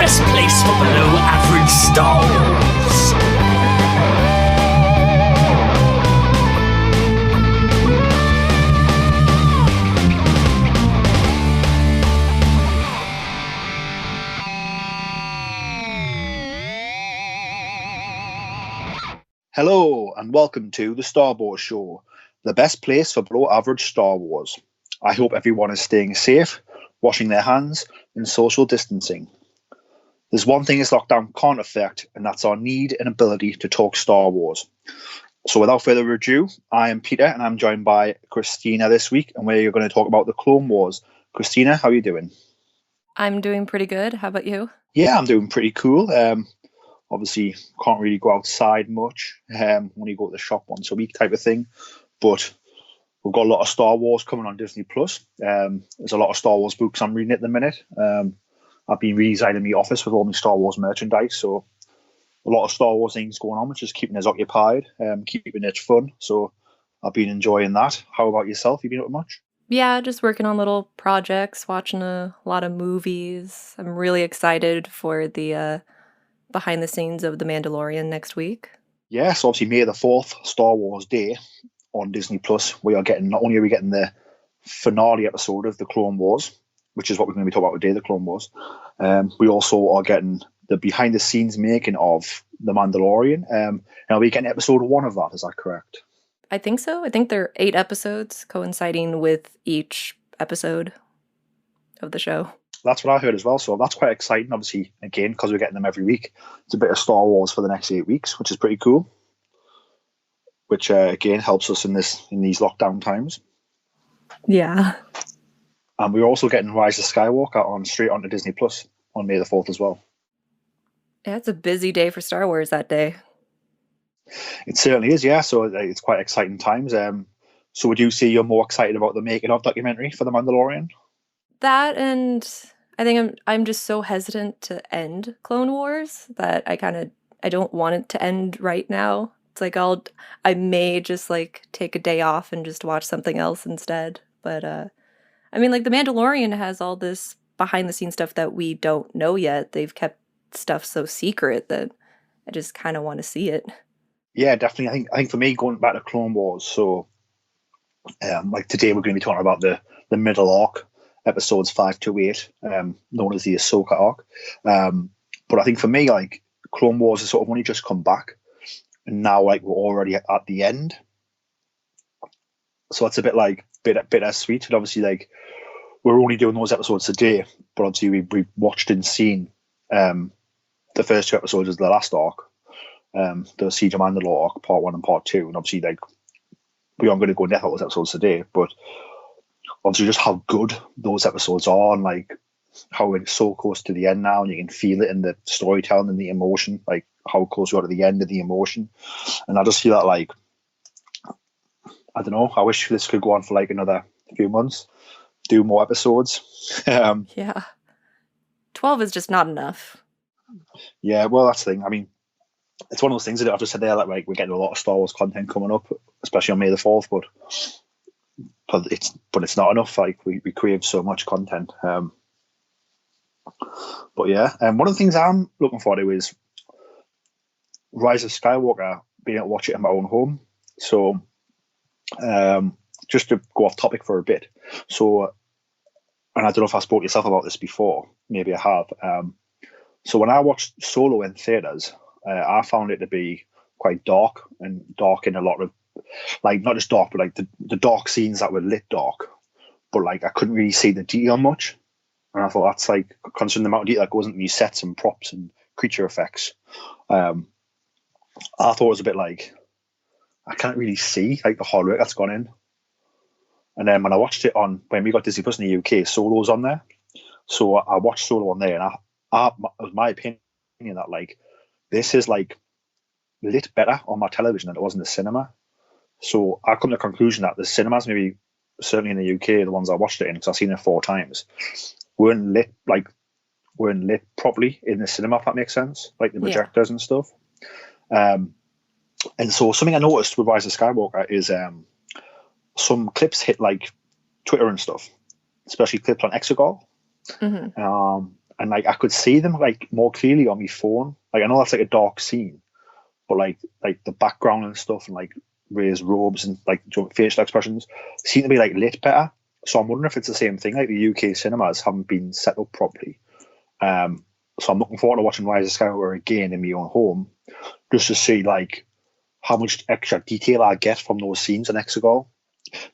best place for below average Star Wars. Hello and welcome to the Star Wars Show, the best place for below average Star Wars. I hope everyone is staying safe, washing their hands, and social distancing. There's one thing this lockdown can't affect, and that's our need and ability to talk Star Wars. So without further ado, I am Peter and I'm joined by Kristina this week, and we're going to talk about the Clone Wars. Kristina, how are you doing? I'm doing pretty good. How about you? Yeah, I'm doing pretty cool. Obviously, can't really go outside much. Only go to the shop once a week type of thing. But we've got a lot of Star Wars coming on Disney Plus. There's a lot of Star Wars books I'm reading at the minute. I've been redesigning my office with all my Star Wars merchandise, so a lot of Star Wars things going on, which is keeping us occupied, keeping it fun. So I've been enjoying that. How about yourself? You been up much? Yeah, just working on little projects, watching a lot of movies. I'm really excited for the behind the scenes of The Mandalorian next week. Yes, obviously May the 4th, Star Wars Day on Disney Plus. We are getting, not only are we getting the finale episode of the Clone Wars, which is what we're going to be talking about today, the Clone Wars. We also are getting the behind the scenes making of The Mandalorian. And we're getting episode 1 of that, is that correct? I think so. I think there are 8 episodes coinciding with each episode of the show. That's what I heard as well, so that's quite exciting. Obviously, again, because we're getting them every week, it's a bit of Star Wars for the next 8 weeks, which is pretty cool. Which again helps us in these lockdown times. Yeah. And we're also getting Rise of Skywalker straight onto Disney Plus on May the 4th as well. Yeah, it's a busy day for Star Wars that day. It certainly is, yeah. So it's quite exciting times. So would you say you're more excited about the making of documentary for The Mandalorian? That, and I think I'm just so hesitant to end Clone Wars that I don't want it to end right now. It's like I may just like take a day off and just watch something else instead. But I mean, like The Mandalorian has all this behind the scenes stuff that we don't know yet. They've kept stuff so secret that I just kind of want to see it. Yeah, definitely. I think for me, going back to Clone Wars, so like today we're going to be talking about the middle arc, episodes 5 to 8, known as the Ahsoka arc. But I think for me, like Clone Wars has sort of only just come back, and now like we're already at the end. So it's a bit like bittersweet. And obviously, like we're only doing those episodes today, but obviously we watched and seen the first 2 episodes of the last arc, the Siege of Mandalore arc, part 1 and part 2, and obviously like we aren't going to go in depth about those episodes today, but obviously just how good those episodes are, and like how it's so close to the end now, and you can feel it in the storytelling and the emotion, like how close we are to the end of the emotion. And I just feel that, like, I don't know, I wish this could go on for like another few months, do more episodes. Yeah. 12 is just not enough. Yeah, well, that's the thing. I mean, it's one of those things that I've just said there, like we're getting a lot of Star Wars content coming up, especially on May the 4th, but it's not enough. Like we crave so much content. But yeah, one of the things I'm looking forward to is Rise of Skywalker, being able to watch it in my own home. So just to go off topic for a bit. So, and I don't know if I spoke to yourself about this before, maybe I have. So when I watched Solo in theaters, I found it to be quite dark in a lot of, like, not just dark, but like the dark scenes that were lit dark, but like I couldn't really see the detail much. And I thought that's like, considering the amount of detail that goes into these sets and props and creature effects, I thought it was a bit like, I can't really see like the hard work that's gone in. And then when I watched it when we got Disney Plus in the UK, Solo's on there. So I watched Solo on there, and it was my opinion that like this is like lit better on my television than it was in the cinema. So I come to the conclusion that the cinemas, maybe certainly in the UK, the ones I watched it in, because I've seen it 4 times, weren't lit properly in the cinema, if that makes sense, like the projectors and stuff. And so something I noticed with Rise of Skywalker is some clips hit like Twitter and stuff, especially clips on Exegol. Mm-hmm. and like I could see them like more clearly on my phone. Like I know that's like a dark scene, but like the background and stuff, and like Ray's robes and like facial expressions seem to be like lit better. So I'm wondering if it's the same thing. Like the UK cinemas haven't been set up properly. So I'm looking forward to watching Rise of Skywalker again in my own home, just to see like how much extra detail I get from those scenes the next ago.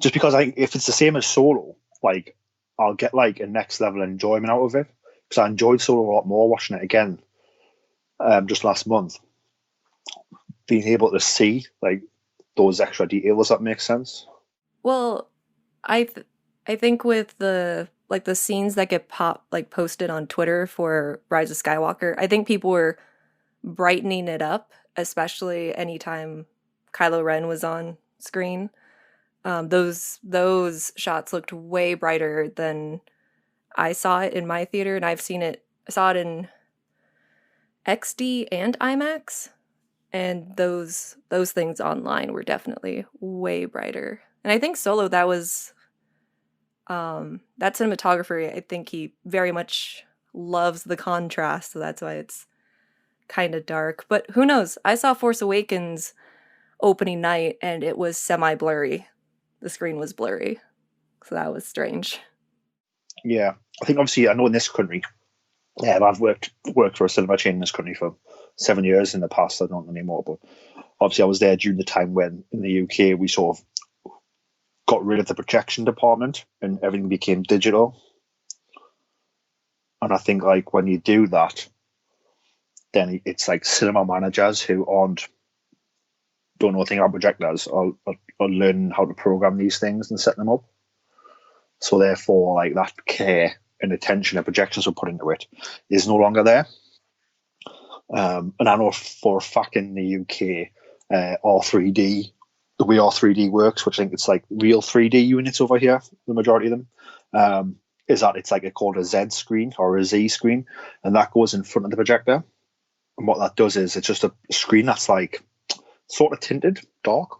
Just because I think if it's the same as Solo, like I'll get like a next level enjoyment out of it. Because I enjoyed Solo a lot more watching it again just last month. Being able to see like those extra details, that makes sense. Well, I think with the like the scenes that get posted on Twitter for Rise of Skywalker, I think people were brightening it up, especially anytime Kylo Ren was on screen. Those shots looked way brighter than I saw it in my theater, and I saw it in XD and IMAX, and those things online were definitely way brighter. And I think Solo, that cinematographer, I think he very much loves the contrast, so that's why it's kind of dark. But who knows? I saw Force Awakens opening night and it was semi blurry. The screen was blurry, so that was strange. Yeah, I think obviously I know in this country, I've worked for a cinema chain in this country for 7 years in the past. I don't anymore, but obviously I was there during the time when in the UK we sort of got rid of the projection department and everything became digital. And I think like when you do that, then it's like cinema managers who don't know anything about projectors are learning how to program these things and set them up. So therefore, like that care and attention that projectors will put into it is no longer there. And I know for a fact in the UK, R3D, the way R3D works, which I think it's like real 3D units over here, the majority of them, is that it's like called a Z screen or a Z screen, and that goes in front of the projector. And what that does is it's just a screen that's like sort of tinted dark,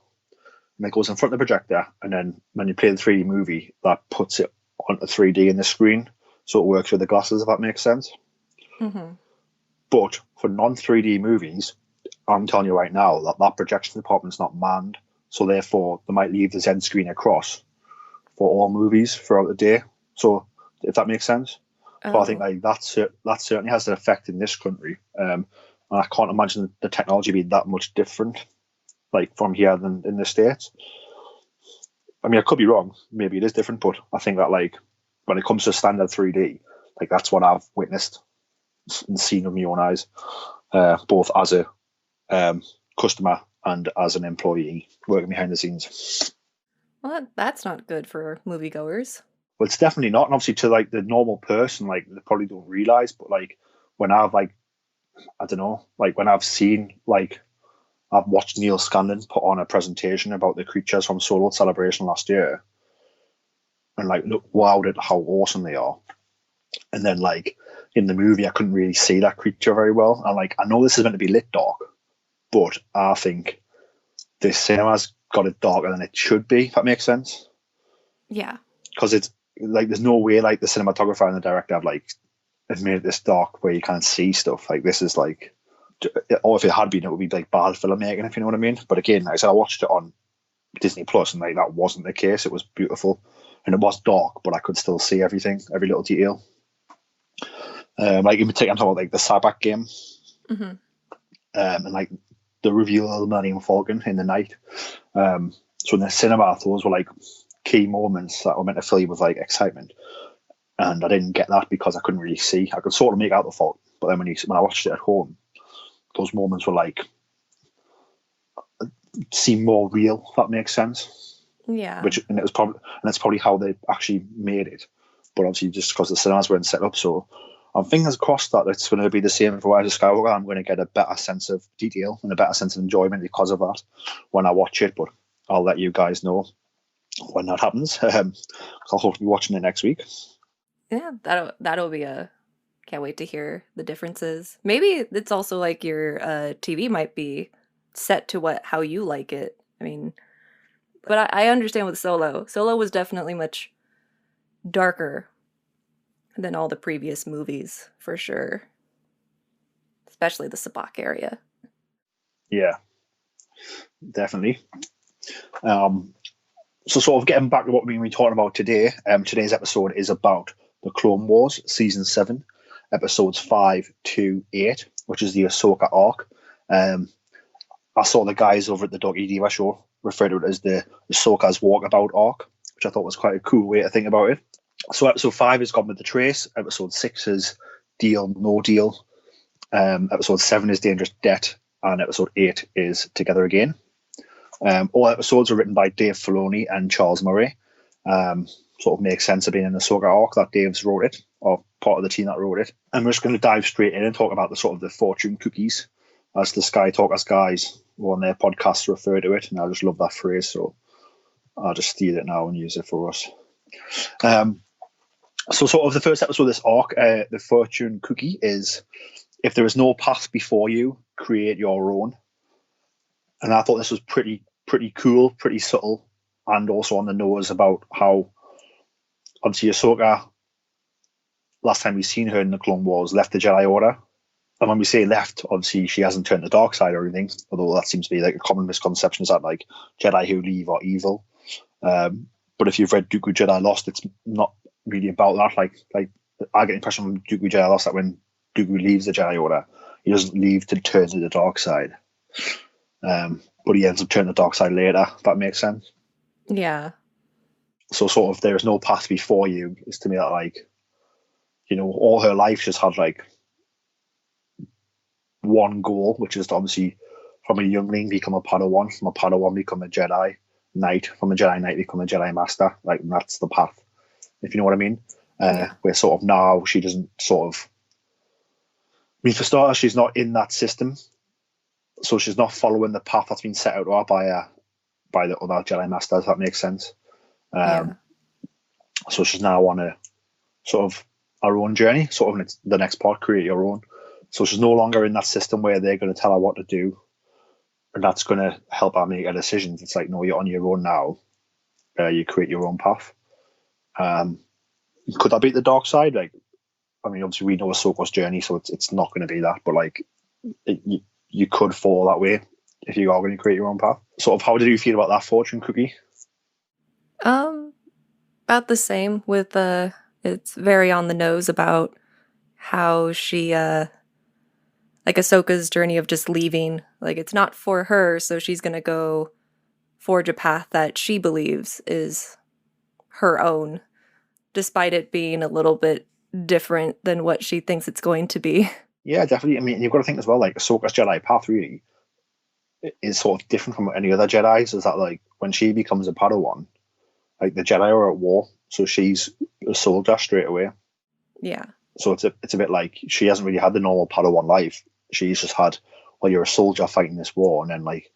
and it goes in front of the projector, and then when you play the 3D movie, that puts it onto 3D in the screen, so it works with the glasses, if that makes sense. Mm-hmm. But for non-3D movies, I'm telling you right now that projection department's not manned, so therefore they might leave the Z screen across for all movies throughout the day. So if that makes sense. But I think like that certainly has an effect in this country, and I can't imagine the technology being that much different, like from here than in the States. I mean, I could be wrong. Maybe it is different, but I think that like when it comes to standard 3D, like that's what I've witnessed and seen with my own eyes, both as a customer and as an employee working behind the scenes. Well, that's not good for moviegoers. Well, it's definitely not, and obviously to like the normal person, like they probably don't realize. But like when I've like I don't know, like when I've seen like I've watched Neil Scanlon put on a presentation about the creatures from Solo Celebration last year, and like look wowed at how awesome they are. And then like in the movie, I couldn't really see that creature very well. And like I know this is meant to be lit dark, but I think this cinema's got it darker than it should be. If that makes sense. Yeah. Because it's like there's no way like the cinematographer and the director have made it this dark where you can't see stuff. Like this is like, or if it had been, it would be like bad filmmaking, if you know what I mean. But again, like I said, I watched it on Disney Plus, and like that wasn't the case. It was beautiful, and it was dark, but I could still see everything, every little detail. Like in particular, I'm talking about like the Sabak game, Mm-hmm. and like the reveal of the Millennium Falcon in the night. So in the cinema, those were like key moments that were meant to fill you with like excitement, and I didn't get that because I couldn't really see. I could sort of make out the Falcon, but then when I watched it at home, those moments were like seem more real. If that makes sense. Yeah. That's probably how they actually made it. But obviously, just because the cinemas weren't set up, so I'm fingers crossed that it's going to be the same for Rise of Skywalker. I'm going to get a better sense of detail and a better sense of enjoyment because of that when I watch it. But I'll let you guys know when that happens. I'll hopefully be watching it next week. Yeah, that'll be a. Can't wait to hear the differences. Maybe it's also like your TV might be set to how you like it. I mean, but I understand with Solo. Solo was definitely much darker than all the previous movies, for sure. Especially the Sabak area. Yeah, definitely. So sort of getting back to what we've been talking about today, today's episode is about the Clone Wars Season 7, episodes 5 to 8, which is the Ahsoka arc. I saw the guys over at the Doggy Diva show refer to it as the Ahsoka's walkabout arc, which I thought was quite a cool way to think about it. So episode 5 is Gone with the Trace, episode 6 is Deal No Deal, episode 7 is Dangerous Debt, and episode 8 is Together Again. All episodes are written by Dave Filoni and Charles Murray. Sort of makes sense of being in the Ahsoka arc that Dave's wrote it, or part of the team that wrote it. And we're just going to dive straight in and talk about the sort of the fortune cookies, as the Sky Talkers guys on their podcast refer to it. And I just love that phrase, so I'll just steal it now and use it for us. So sort of the first episode of this arc, the fortune cookie is, if there is no path before you, create your own. And I thought this was pretty cool, pretty subtle, and also on the nose about how, obviously, Ahsoka, last time we've seen her in the Clone Wars, left the Jedi Order. And when we say left, obviously she hasn't turned the dark side or anything, although that seems to be like a common misconception, is that like Jedi who leave are evil. But if you've read Dooku Jedi Lost, it's not really about that. Like I get the impression from Dooku Jedi Lost that when Dooku leaves the Jedi Order, he doesn't leave to turn to the dark side. But he ends up turning the dark side later, if that makes sense. Yeah. So sort of there is no path before you is to me that, like, you know, all her life she's had like one goal, which is to obviously from a youngling become a Padawan, from a Padawan become a Jedi Knight, from a Jedi Knight become a Jedi Master. Like, that's the path, if you know what I mean. Where sort of now she doesn't sort of, I mean, for starters, she's not in that system. So she's not following the path that's been set out to her by the other Jedi Masters, if that makes sense. So she's now on a sort of her own journey, sort of the next part, create your own. So she's no longer in that system where they're going to tell her what to do, and that's going to help her make her decisions. It's like, no, you're on your own now. You create your own path. Could that be the dark side? Like, I mean, obviously we know Ahsoka's journey, so it's not going to be that, but like, you could fall that way if you are going to create your own path. Sort of, how did you feel about that fortune cookie? About the same with it's very on the nose about how she like Ahsoka's journey of just leaving, like it's not for her, so she's gonna go forge a path that she believes is her own, despite it being a little bit different than what she thinks it's going to be. Yeah, definitely. I mean, you've got to think as well, like, Ahsoka's Jedi path really is sort of different from any other Jedi's. Is that, like, when she becomes a Padawan, like, the Jedi are at war, so she's a soldier straight away. Yeah. So it's a bit like she hasn't really had the normal Padawan life. She's just had, well, you're a soldier fighting this war, and then, like,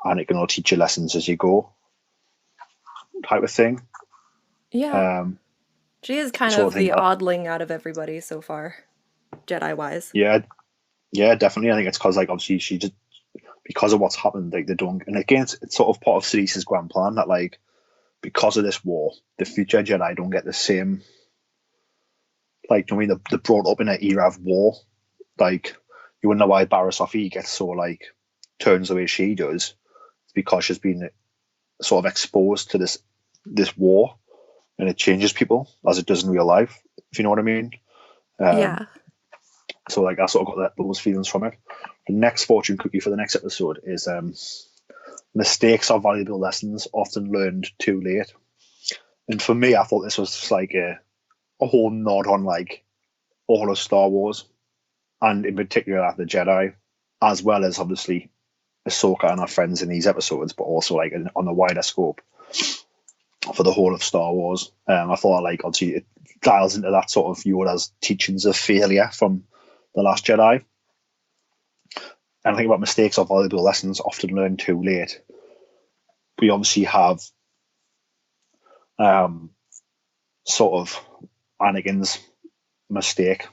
Anakin will teach you lessons as you go, type of thing. Yeah. She is kind of the oddling out of everybody so far, Jedi-wise. Yeah, definitely. I think it's because, like, obviously she just, because of what's happened, like, they don't, and again, it's sort of part of Siddiq's grand plan that, like, because of this war, the future Jedi don't get the same, like, I mean, they're brought up in an era of war. Like, you wouldn't know why Barriss Offee gets so, like, turns the way she does. It's because she's been sort of exposed to this war, and it changes people as it does in real life, if you know what I mean. Yeah. So, like, I sort of got those feelings from it. The next fortune cookie for the next episode is mistakes are valuable lessons often learned too late. And for me, I thought this was just like a whole nod on, like, all of Star Wars, and in particular the Jedi, as well as obviously Ahsoka and her friends in these episodes, but also, like, on the wider scope for the whole of Star Wars. I thought, like, obviously it dials into that sort of Yoda's teachings of failure from The Last Jedi. And I think about mistakes or valuable lessons often learned too late. We obviously have sort of Anakin's mistake,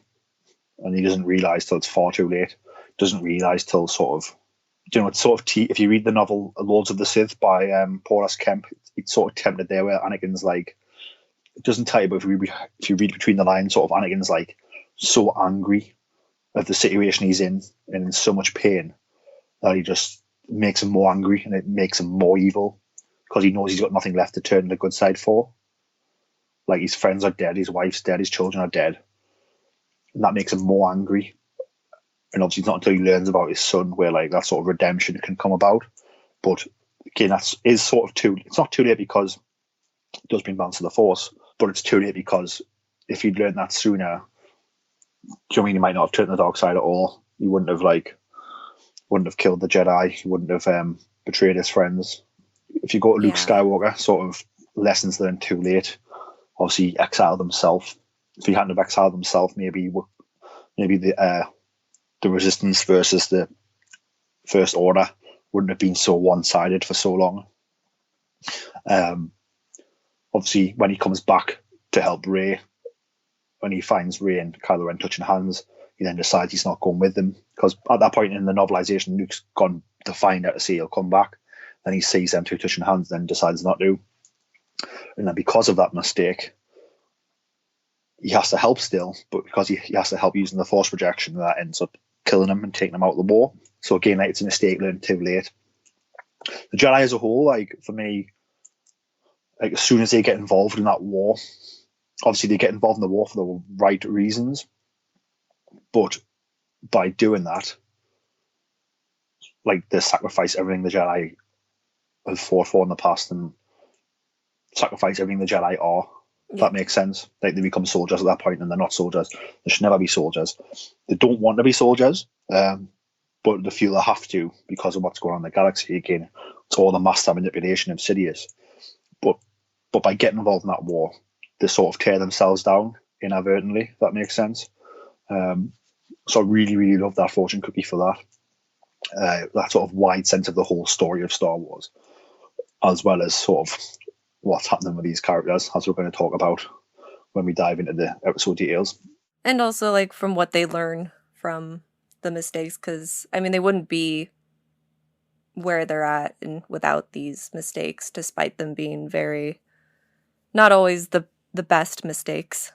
and he doesn't realise till it's far too late. Doesn't realise till sort of, you know, it's sort of if you read the novel Lords of the Sith by Paul S. Kemp, it's sort of tempted there where Anakin's like, it doesn't tell you, but if you read between the lines, sort of Anakin's like so angry at the situation he's in and in so much pain that he just makes him more angry, and it makes him more evil because he knows he's got nothing left to turn the good side for. Like, his friends are dead, his wife's dead, his children are dead, and that makes him more angry. And obviously, it's not until he learns about his son where like that sort of redemption can come about. But again, is sort of too. It's not too late because it does bring balance to the Force, but it's too late because if he'd learned that sooner, do you know what I mean? He might not have turned the dark side at all. He wouldn't have killed the Jedi. He wouldn't have betrayed his friends. If you go to Luke Skywalker, sort of lessons learned too late. Obviously, he exiled himself. If he hadn't have exiled himself, maybe the Resistance versus the First Order wouldn't have been so one-sided for so long. Obviously, when he comes back to help Rey, when he finds Rey and Kylo Ren touching hands, he then decides he's not going with them, because at that point in the novelization, Luke's gone to find out to see he'll come back. Then he sees them two touching hands, then decides not to. And then because of that mistake, he has to help still, but because he has to help using the Force projection, that ends up killing him and taking him out of the war. So again, like, it's a mistake learned too late. The Jedi as a whole, like, for me, like, as soon as they get involved in that war, obviously they get involved in the war for the right reasons, but by doing that, like, they sacrifice everything the Jedi have fought for in the past and sacrifice everything the Jedi are. If that makes sense. Like, they become soldiers at that point, and they're not soldiers. They should never be soldiers. They don't want to be soldiers, but they feel they have to because of what's going on in the galaxy. Again, it's all the master manipulation of Sidious. But by getting involved in that war, they sort of tear themselves down inadvertently, if that makes sense. So I really, really love that fortune cookie for that. That sort of wide sense of the whole story of Star Wars, as well as sort of what's happening with these characters, as we're going to talk about when we dive into the episode details. And also, like, from what they learn from the mistakes, because, I mean, they wouldn't be where they're at without these mistakes, despite them being very, not always the best mistakes.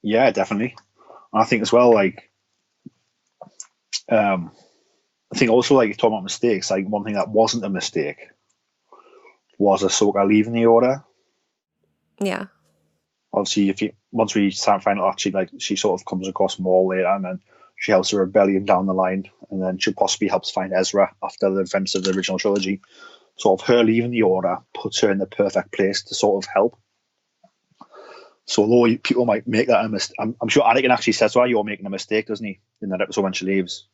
Yeah, definitely. And I think as well, like, I think also, like, talking about mistakes, like, one thing that wasn't a mistake was Ahsoka leaving the Order. Yeah. Obviously, once we start finding out, she sort of comes across Maul later, and then she helps the rebellion down the line, and then she possibly helps find Ezra after the events of the original trilogy. Sort of her leaving the Order puts her in the perfect place to sort of help. So although people might make that a mistake, I'm sure Anakin actually says, "Well, you're making a mistake," doesn't he, in that episode when she leaves?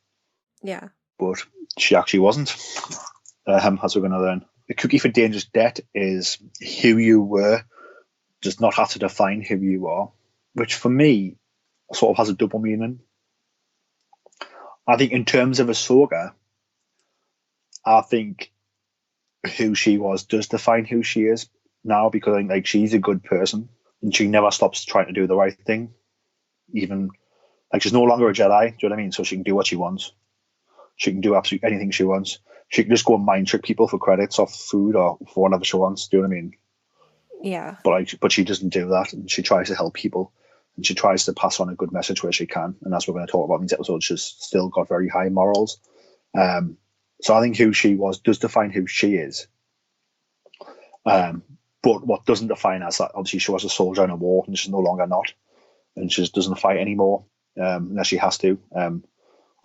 Yeah. But she actually wasn't, as we're going to learn. The cookie for dangerous debt is who you were does not have to define who you are, which for me sort of has a double meaning. I think in terms of Ahsoka, I think who she was does define who she is now, because I think, like, she's a good person and she never stops trying to do the right thing. Even, like, she's no longer a Jedi, do you know what I mean? So she can do what she wants. She can do absolutely anything she wants. She can just go and mind trick people for credits or food or for whatever she wants, do you know what I mean? Yeah. But she doesn't do that, and she tries to help people, and she tries to pass on a good message where she can, and as we're going to talk about in these episodes, she's still got very high morals. So I think who she was does define who she is. But what doesn't define her is that obviously she was a soldier in a war, and she's no longer not, and she just doesn't fight anymore unless she has to.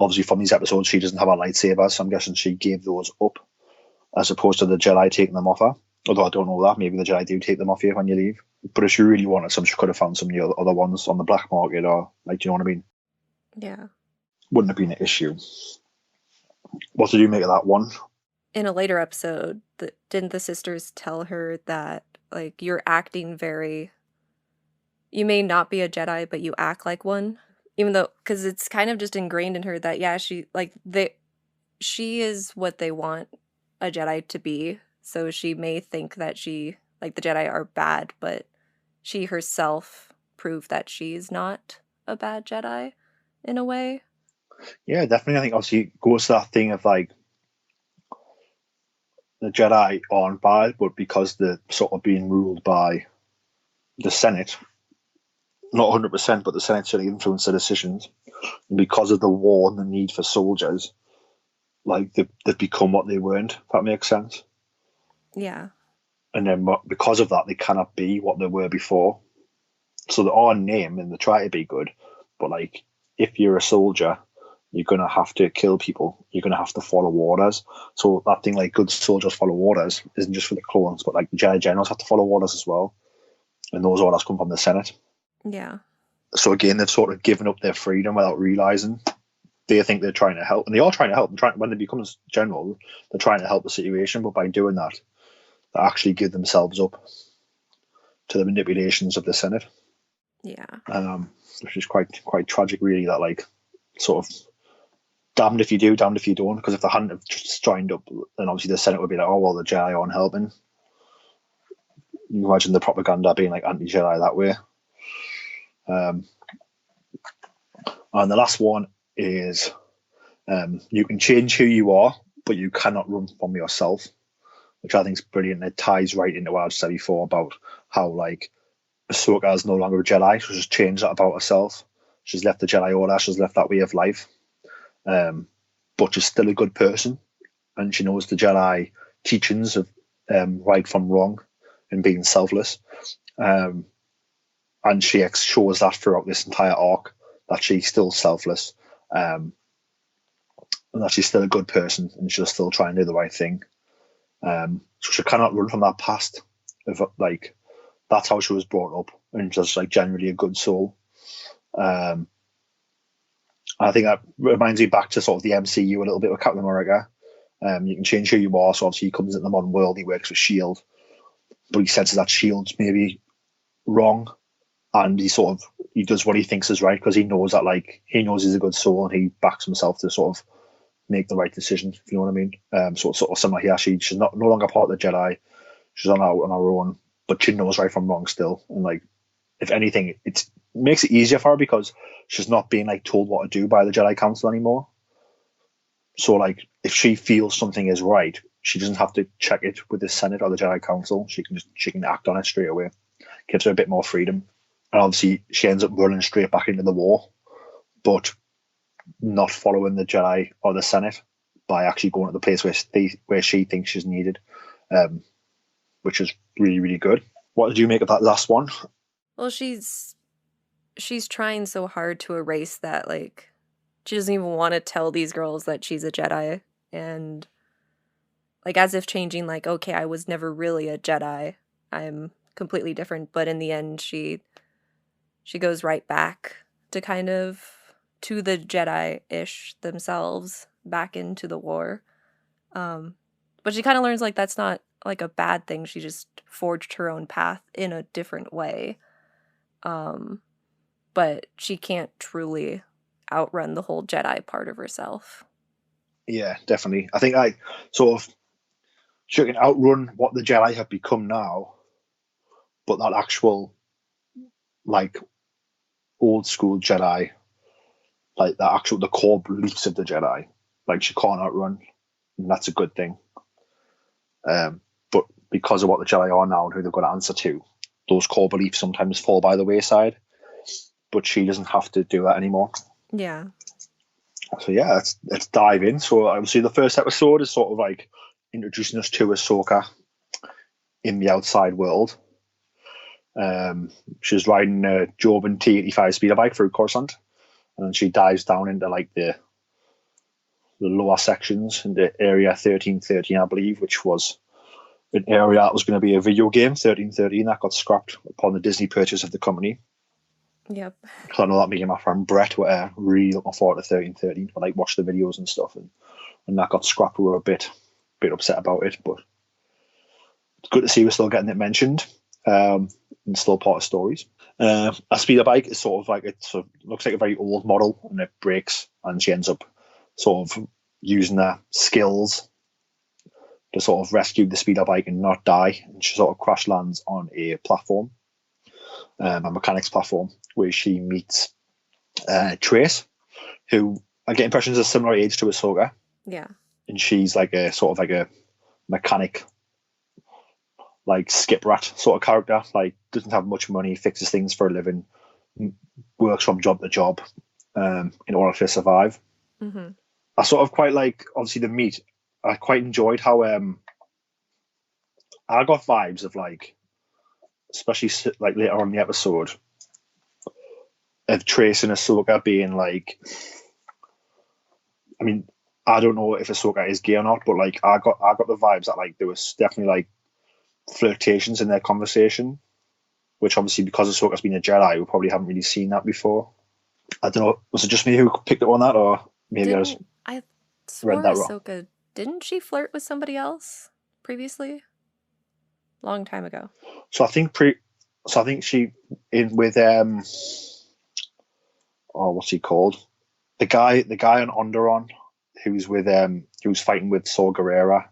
Obviously, from these episodes, she doesn't have a lightsaber, so I'm guessing she gave those up, as opposed to the Jedi taking them off her. Although I don't know that. Maybe the Jedi do take them off you when you leave. But if she really wanted some, she could have found some new other ones on the black market, or, like, do you know what I mean? Yeah. Wouldn't have been an issue. What did you make of that one? In a later episode, didn't the sisters tell her that, like, you're acting very... You may not be a Jedi, but you act like one? Even though... Because it's kind of just ingrained in her that, yeah, she is what they want a Jedi to be. So she may think that the Jedi are bad, but she herself proved that she's not a bad Jedi in a way. Yeah, definitely. I think obviously it goes to that thing of, like, the Jedi aren't bad, but because they're sort of being ruled by the Senate, not 100%, but the Senate certainly influenced the decisions. And because of the war and the need for soldiers, like they've become what they weren't, if that makes sense. Yeah. And then because of that, they cannot be what they were before. So they are in name and they try to be good, but like if you're a soldier, you're gonna have to kill people. You're gonna have to follow orders. So that thing like good soldiers follow orders isn't just for the clones, but like the Jedi generals have to follow orders as well, and those orders come from the Senate. Yeah. So again, they've sort of given up their freedom without realizing. They think they're trying to help, and they are trying to help. When they become general, they're trying to help the situation, but by doing that, they actually give themselves up to the manipulations of the Senate. Yeah. Which is quite tragic, really. That like sort of damned if you do, damned if you don't. Because if they hadn't have just joined up, then obviously the Senate would be like, oh well, the Jedi aren't helping. You imagine the propaganda being like anti-Jedi that way. And the last one is you can change who you are, but you cannot run from yourself, which I think is brilliant. It ties right into what I've said before about how like Ahsoka is no longer a Jedi. She's just changed that about herself. She's left the Jedi Order. She's left that way of life. But she's still a good person, and she knows the Jedi teachings of right from wrong and being selfless. And she shows that throughout this entire arc, that she's still selfless, and that she's still a good person, and she'll still try and do the right thing. So she cannot run from that past. Of like, that's how she was brought up, and just like generally a good soul. I think that reminds me back to sort of the MCU a little bit with Captain America. You can change who you are. So obviously he comes into the modern world, he works with S.H.I.E.L.D., but he senses that S.H.I.E.L.D.'s maybe wrong, and he does what he thinks is right because he knows that like he knows he's a good soul and he backs himself to sort of make the right decision, if you know what I mean. So it's sort of similar here. She's no longer part of the Jedi. She's on her own, but she knows right from wrong still. And like, if anything, it makes it easier for her because she's not being like told what to do by the Jedi Council anymore. So like, if she feels something is right, she doesn't have to check it with the Senate or the Jedi Council. She can act on it straight away. Gives her a bit more freedom. And obviously, she ends up running straight back into the war, but not following the Jedi or the Senate by actually going to the place where she thinks she's needed, which is really, really good. What did you make of that last one? Well, she's trying so hard to erase that, like, she doesn't even want to tell these girls that she's a Jedi, and like as if changing, like, okay, I was never really a Jedi, I'm completely different, but in the end she goes right back to kind of to the Jedi-ish themselves, back into the war. But she kind of learns like that's not like a bad thing. She just forged her own path in a different way. But she can't truly outrun the whole Jedi part of herself. Yeah, definitely. I think like sort of she can outrun what the Jedi have become now, but that actual like old school Jedi, like the core beliefs of the Jedi, like she can't outrun, and that's a good thing. But because of what the Jedi are now and who they've got to answer to, those core beliefs sometimes fall by the wayside. But she doesn't have to do that anymore. Yeah. So yeah, let's dive in. So obviously the first episode is sort of like introducing us to Ahsoka in the outside world. She's riding a Jovan T85 speeder bike through Coruscant, and she dives down into like the lower sections in the area 1313, I believe, which was an area that was going to be a video game, 1313, that got scrapped upon the Disney purchase of the company. Yep. Because I know that me and my friend Brett were really looking forward to 1313. I like watch the videos and stuff, and when that got scrapped, we were a bit upset about it. But it's good to see we're still getting it mentioned, and still part of stories. A speeder bike is sort of like looks like a very old model, and it breaks, and she ends up sort of using her skills to sort of rescue the speeder bike and not die. And she sort of crash lands on a platform, a mechanics platform, where she meets Trace, who I get impressions is a similar age to Ahsoka. Yeah. And she's like a sort of like a mechanic, like skip rat sort of character. Like doesn't have much money, fixes things for a living, works from job to job, in order to survive. Mm-hmm. I sort of quite like obviously the meat. I quite enjoyed how I got vibes of like, especially like later on in the episode, of Trace and Ahsoka being like, I mean, I don't know if Ahsoka is gay or not, but like I got the vibes that like there was definitely like flirtations in their conversation, which obviously because Ahsoka's been a Jedi, we probably haven't really seen that before. I don't know, was it just me who picked up on that, or maybe I just I read swore that wrong? Ahsoka, didn't she flirt with somebody else previously? Long time ago. So I think she in with oh, what's he called? The guy on Onderon who's fighting with Saw Gerrera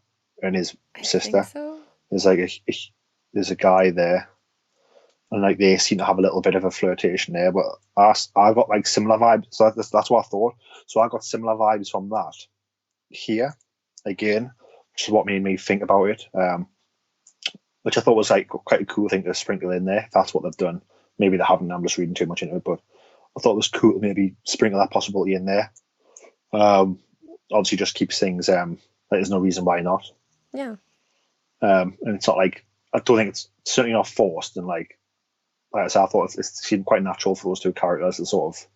and his I sister. think so. There's like there's a guy there, and like they seem to have a little bit of a flirtation there. But I got like similar vibes. So that's what I thought. So I got similar vibes from that here again, which is what made me think about it. Which I thought was like quite a cool thing to sprinkle in there. If that's what they've done. Maybe they haven't. I'm just reading too much into it, but I thought it was cool to maybe sprinkle that possibility in there. Obviously, just keeps things. Like there's no reason why not. Yeah. And it's not like I don't think it's certainly not forced. And like I said, I thought it seemed quite natural for those two characters to sort of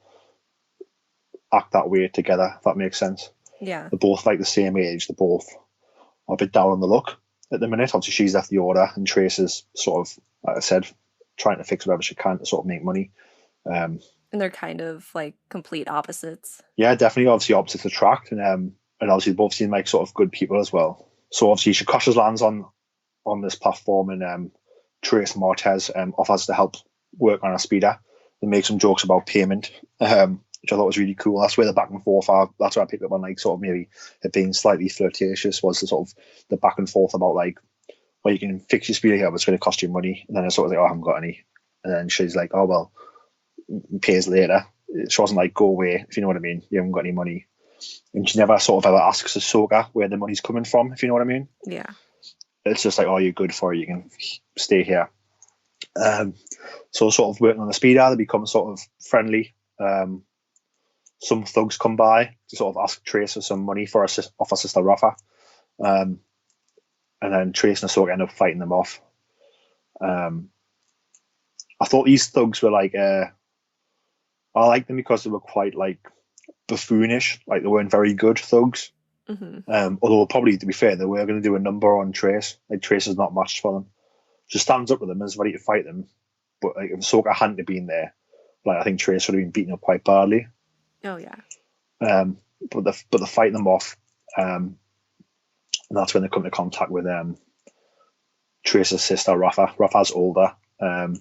act that way together. If that makes sense. Yeah. They're both like the same age. They're both a bit down on the luck at the minute. Obviously, she's left the Order, and Trace is sort of, like I said, trying to fix whatever she can to sort of make money. And they're kind of like complete opposites. Yeah, definitely. Obviously, opposites attract, and obviously, they both seem like sort of good people as well. So obviously, she crashes lands on this platform, and Trace Martez offers to help work on a speeder and make some jokes about payment, which I thought was really cool. That's where the back and forth are. That's where I picked up on, like, sort of maybe it being slightly flirtatious, was the sort of the back and forth about, like, well, you can fix your speeder here, but it's going to cost you money. And then it's sort of like, oh, I haven't got any. And then she's like, oh, well, pays later. She wasn't like, go away, if you know what I mean. You haven't got any money. And she never sort of ever asks Ahsoka where the money's coming from, if you know what I mean. Yeah. It's just like, oh, you're good for it, you can stay here. So sort of working on the speeder, they become sort of friendly. Some thugs come by to sort of ask Trace for some money off her sister Rafa. And then Trace and Ahsoka end up fighting them off. I thought these thugs were like, I liked them because they were quite like buffoonish, like they weren't very good thugs. Mm-hmm. Although probably, to be fair, they were going to do a number on Trace. Like Trace is not matched for them. She stands up with them and is ready to fight them. But like, if Ahsoka hadn't been there, like I think Trace would have been beaten up quite badly. Oh yeah. But they fight them off, and that's when they come into contact with Trace's sister Rafa. Rafa's older, and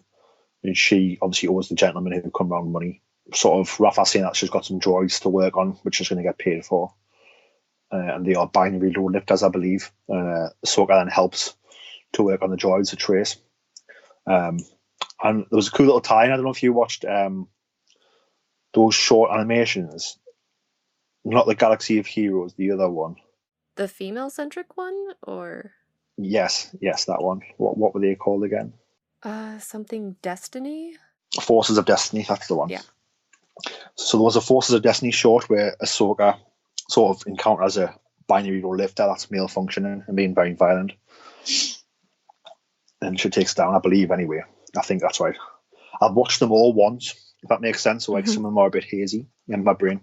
she obviously owes the gentleman who come around money. Sort of Rafa saying that she's got some droids to work on, which she's going to get paid for. And they are binary load lifters, I believe. Ahsoka then helps to work on the droids with Trace. And there was a cool little tie-in. I don't know if you watched those short animations. Not the Galaxy of Heroes, the other one. The female-centric one, or Yes, that one. What were they called again? something Destiny? Forces of Destiny, that's the one. Yeah. So there was a Forces of Destiny short where Ahsoka sort of encounters a binary load lifter that's male functioning and being very violent. And she takes down, I believe, anyway. I think that's right. I've watched them all once, if that makes sense. So like some of them are a bit hazy in my brain.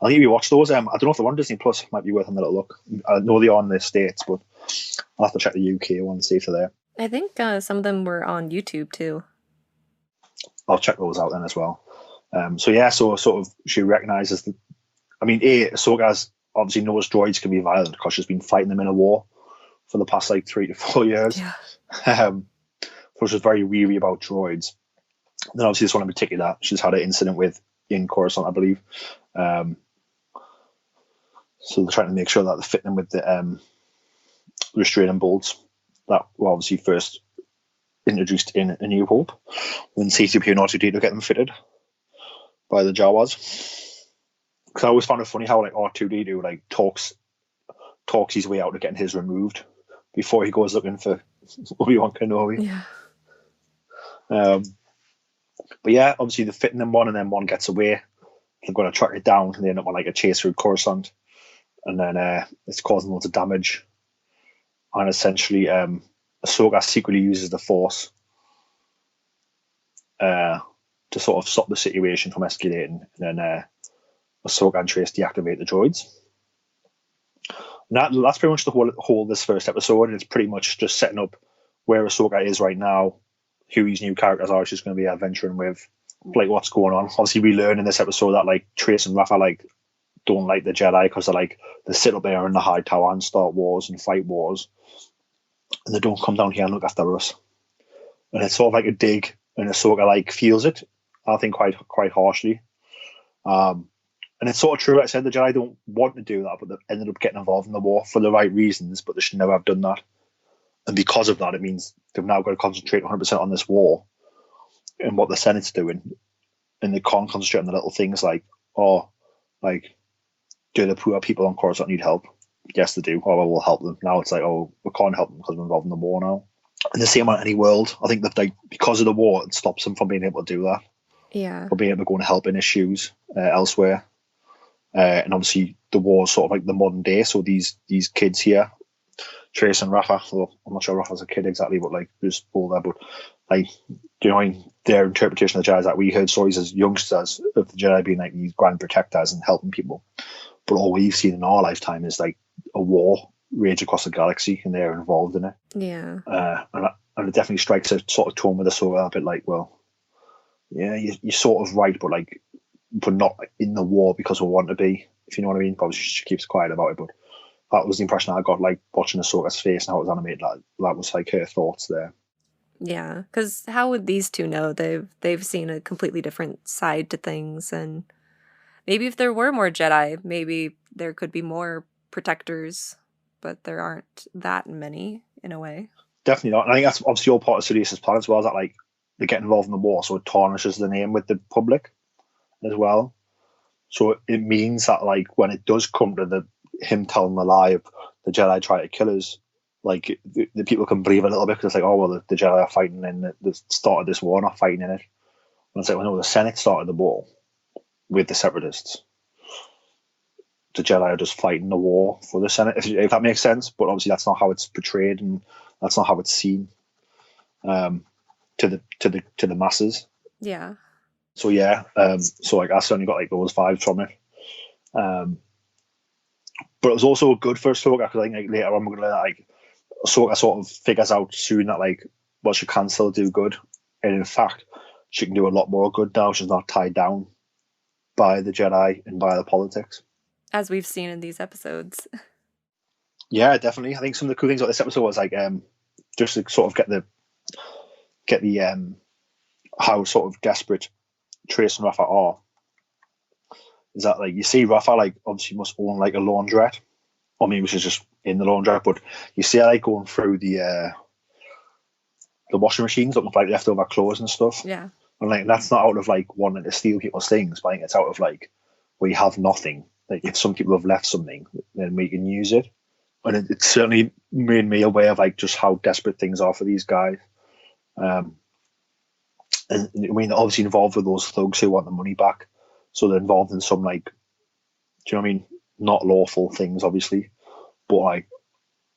I'll need to watch those. I don't know if they're on Disney Plus. Might be worth a little look. I know they're on the States, but I'll have to check the UK one and see if they're there. I think some of them were on YouTube too. I'll check those out then as well. So sort of she recognises that. I mean, Ahsoka obviously knows droids can be violent because she's been fighting them in a war for the past like 3 to 4 years. Yeah. So she's very weary about droids. Then obviously this one in particular, she's had an incident with in Coruscant, I believe. So they're trying to make sure that they fit them with the restraining bolts that were obviously first introduced in A New Hope when C-3PO and R2-D2 get them fitted by the Jawas. Because I always found it funny how like R2-D2 like talks his way out of getting his removed before he goes looking for Obi-Wan Kenobi. Yeah. But yeah, obviously they're fitting them one, and then one gets away. They're going to track it down, and they end up on like a chase through Coruscant, and then it's causing loads of damage. And essentially, Ahsoka secretly uses the Force to sort of stop the situation from escalating, and then Ahsoka and Trace deactivate the droids. And that's pretty much the whole of this first episode, and it's pretty much just setting up where Ahsoka is right now, who these new characters are she's going to be adventuring with, like what's going on. Obviously, we learn in this episode that like Trace and Rafa like don't like the Jedi because they sit up there in the high tower and start wars and fight wars, and they don't come down here and look after us. And it's sort of like a dig, and Ahsoka like feels it, I think quite harshly. And it's sort of true. Like I said, the Jedi don't want to do that, but they've ended up getting involved in the war for the right reasons, but they should never have done that. And because of that, it means they've now got to concentrate 100% on this war and what the Senate's doing. And they can't concentrate on the little things like, do the poor people on Coruscant need help? Yes, they do. Oh, well, we'll help them. Now it's like, oh, we can't help them because we're involved in the war now. And the same on any world. I think that because of the war, it stops them from being able to do that. Yeah. Or being able to go and help in issues elsewhere. And obviously the war is sort of like the modern day. So these kids here, Trace and Rafa, well, I'm not sure Rafa's a kid exactly, but like there's all there. But like, you know, their interpretation of the Jedi is that we heard stories as youngsters of the Jedi being like these grand protectors and helping people. But all we've seen in our lifetime is like a war rage across the galaxy, and they're involved in it. Yeah. And it definitely strikes a sort of tone with us a bit like, well, yeah, you're sort of right, but not in the war because we want to be, if you know what I mean. Probably she keeps quiet about it, but that was the impression I got, like watching Ahsoka's face and how it was animated. That was like her thoughts there. Yeah, because how would these two know? They've seen a completely different side to things, and maybe if there were more Jedi, maybe there could be more protectors, but there aren't that many in a way. Definitely not. And I think that's obviously all part of Sidious's plan as well, is that like they get involved in the war, so it tarnishes the name with the public as well. So it means that like when it does come to him telling the lie of the Jedi try to kill us, like the people can breathe a little bit, because it's like, oh well, the Jedi are fighting in the start of this war, not fighting in it. And it's like, well, no, the Senate started the war with the Separatists. The Jedi are just fighting the war for the Senate, if that makes sense. But obviously that's not how it's portrayed, and that's not how it's seen to the masses. Yeah. So yeah, so like I certainly got like those vibes from it. But it was also good for Ahsoka, because I think like, later on we're gonna learn that like Ahsoka sort of figures out soon that like, well, she can still do good, and in fact she can do a lot more good now. She's not tied down by the Jedi and by the politics, As we've seen in these episodes. Yeah, definitely. I think some of the cool things about this episode was like just to sort of get the how sort of desperate Trace and Rafa are. Is that like you see Rafa like obviously must own like a laundrette, or maybe she's just in the laundrette, but you see her like going through the washing machines looking for like leftover clothes and stuff. Yeah. And like that's not out of like wanting to steal people's things, but I think it's out of like we have nothing. Like if some people have left something, then we can use it. And it certainly made me aware of like just how desperate things are for these guys. And I mean, they're obviously involved with those thugs who want the money back, so they're involved in some like, do you know what I mean? Not lawful things, obviously, but like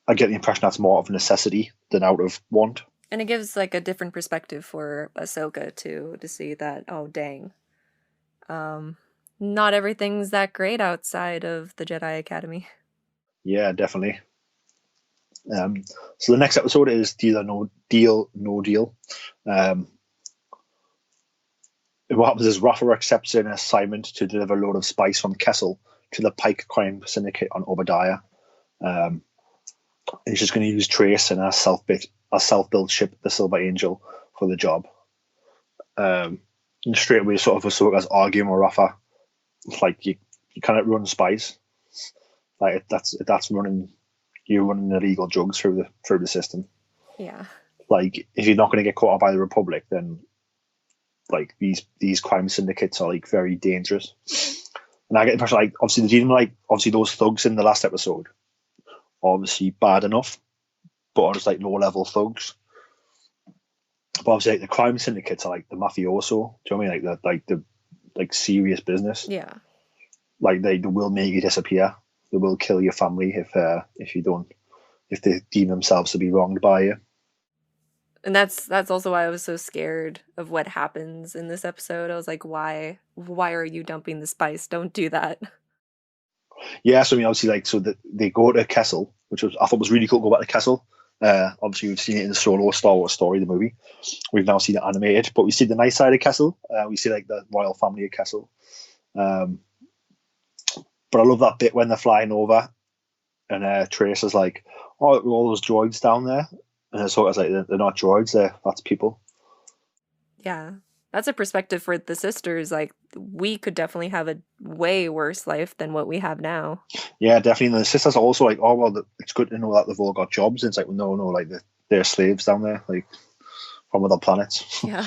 I get the impression that's more of a necessity than out of want. And it gives like a different perspective for Ahsoka to see that, oh dang, not everything's that great outside of the Jedi Academy. Yeah, definitely. So the next episode is Deal or No Deal. What happens is Rafa accepts an assignment to deliver a load of spice from Kessel to the Pike crime syndicate on Obadiah. And he's just going to use Trace and a self-built ship, the Silver Angel, for the job. And straight away, sort of Ahsoka's arguing with Rafa, like you cannot run spice. Like that's running illegal drugs through the system. Yeah. Like if you're not going to get caught up by the Republic, then like these crime syndicates are like very dangerous. And I get the impression like obviously those thugs in the last episode, obviously bad enough, but are just like low level thugs. But obviously, like, the crime syndicates are like the mafioso. Do you know what I mean? Like the serious business. Yeah. Like they will make you disappear. They will kill your family if they deem themselves to be wronged by you. And that's also why I was so scared of what happens in this episode. I was like, why are you dumping the spice? Don't do that. Yeah, so I mean, obviously, like, so they go to Kessel, which I thought was really cool. Go back to Kessel. Obviously, we've seen it in the Solo Star Wars story, the movie. We've now seen it animated, but we see the nice side of Kessel. We see like the royal family of Kessel. But I love that bit when they're flying over, and Trace is like, "Oh, all those droids down there," and Ahsoka's like, "They're not droids. That's people." Yeah. That's a perspective for the sisters. Like, we could definitely have a way worse life than what we have now. Yeah, definitely. And the sisters are also like, "Oh well, it's good to know that they've all got jobs." And it's like, well, no, like they're slaves down there, like from other planets. Yeah.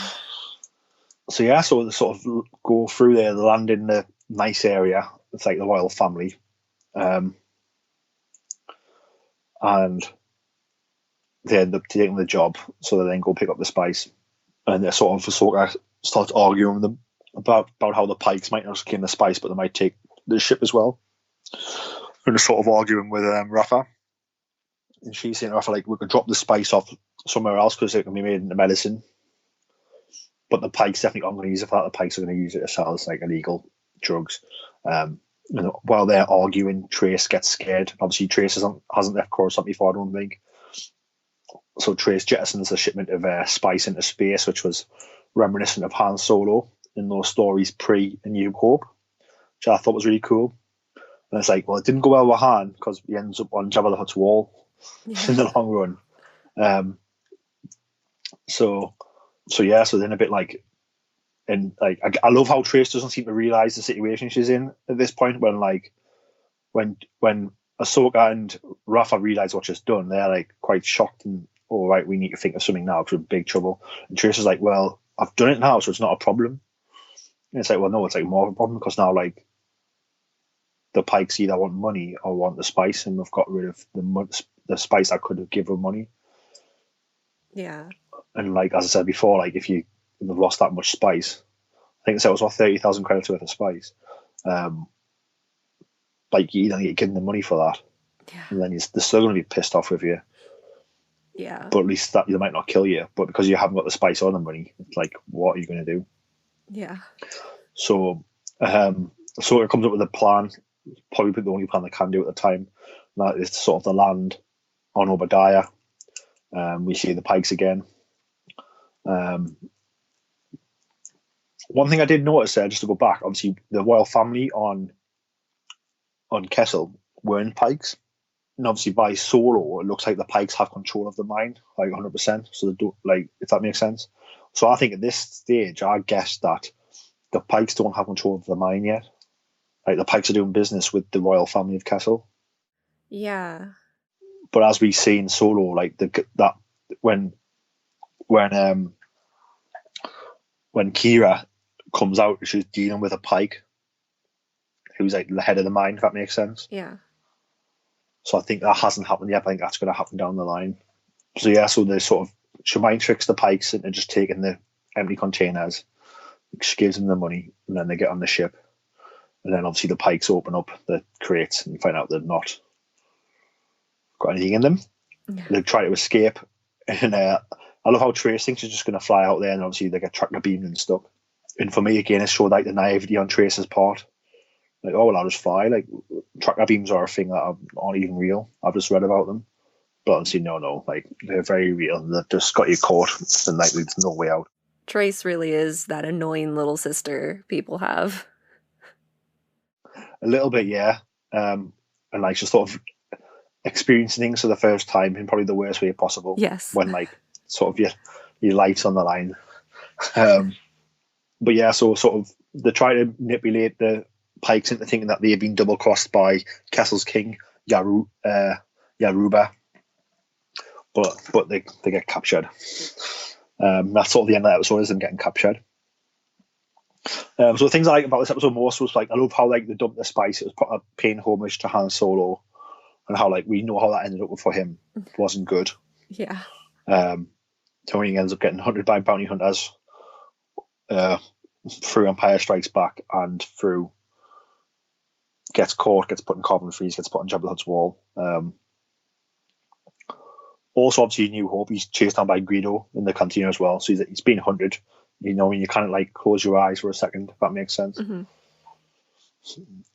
So yeah, so they sort of go through there, they land in the nice area. It's like the royal family, and they end up taking the job. So they then go pick up the spice, and they're sort of Ahsoka starts arguing with them about how the Pikes might not just claim the spice, but they might take the ship as well. And they're sort of arguing with Rafa, and she's saying to Rafa, like, we could drop the spice off somewhere else because it can be made into medicine. But the Pikes definitely aren't going to use it for that. The Pikes are going to use it to sell as like illegal drugs. While they're arguing, Trace gets scared. Obviously, Trace hasn't left Coruscant before, I don't think. So Trace jettisons a shipment of spice into space, which was reminiscent of Han Solo in those stories pre A New Hope, which I thought was really cool. And it's like, well, it didn't go well with Han because he ends up on Jabba the Hutt's wall in the long run. So then a bit like, and like I love how Trace doesn't seem to realize the situation she's in at this point. When Ahsoka and Rafa realize what she's done, they're like quite shocked and, all right, we need to think of something now because we're in big trouble. And Trace is like, well, I've done it now, so it's not a problem. And it's like, well, no, it's like more of a problem because now like the Pikes either want money or want the spice, and we've got rid of the spice that could have given money. Yeah. And like as I said before, like if you've lost that much spice, I think it was worth 30,000 credits worth of spice. Like you either need to give them the money for that, and then they're still going to be pissed off with you. Yeah. But at least that they might not kill you. But because you haven't got the spice or the money, it's like, what are you going to do? Yeah. So it comes up with a plan, probably the only plan they can do at the time. And that is sort of the land on Obadiah. We see the Pikes again. One thing I did notice there, just to go back, obviously the royal family on Kessel weren't Pikes. And obviously by Solo, it looks like the Pikes have control of the mine, like 100%. So they don't, like, if that makes sense. So I think at this stage, I guess that the Pikes don't have control of the mine yet. Like the Pikes are doing business with the royal family of Kessel. Yeah. But as we see in Solo, like when Kira comes out, she's dealing with a Pike who's like the head of the mine, if that makes sense. Yeah. So I think that hasn't happened yet. I think that's going to happen down the line. So yeah, so they sort of, she mind tricks the Pikes into just taking the empty containers. She gives them the money, and then they get on the ship. And then obviously the Pikes open up the crates and find out they're not got anything in them. Yeah. They try to escape, and I love how Trace thinks she's just going to fly out there, and obviously they get tractor beamed and stuck. And for me, again, it showed like the naivety on Trace's part. Like, oh well, I'll just fly. Like, tractor beams are a thing that aren't even real. I've just read about them, but obviously, no, like they're very real. And they've just got you caught, and like there's no way out. Trace really is that annoying little sister people have. A little bit, yeah. And like just sort of experiencing things for the first time in probably the worst way possible. Yes. When like sort of your life's on the line. But yeah, so sort of they try to manipulate the Pikes into thinking that they've been double crossed by Kessel's king, Yaruba. But they get captured. That's sort of the end of the episode, is them getting captured. So the things I like about this episode most was like I love how like they dumped the spice. It was paying homage to Han Solo, and how like we know how that ended up for him. It wasn't good. Yeah. Tony ends up getting hunted by bounty hunters through Empire Strikes Back and through gets caught, gets put in carbon freeze, gets put on Jabba the Hutt's wall. Also, obviously, New Hope, he's chased down by Greedo in the cantina as well. So he's being hunted. You know, and you kind of like close your eyes for a second, if that makes sense. Mm-hmm.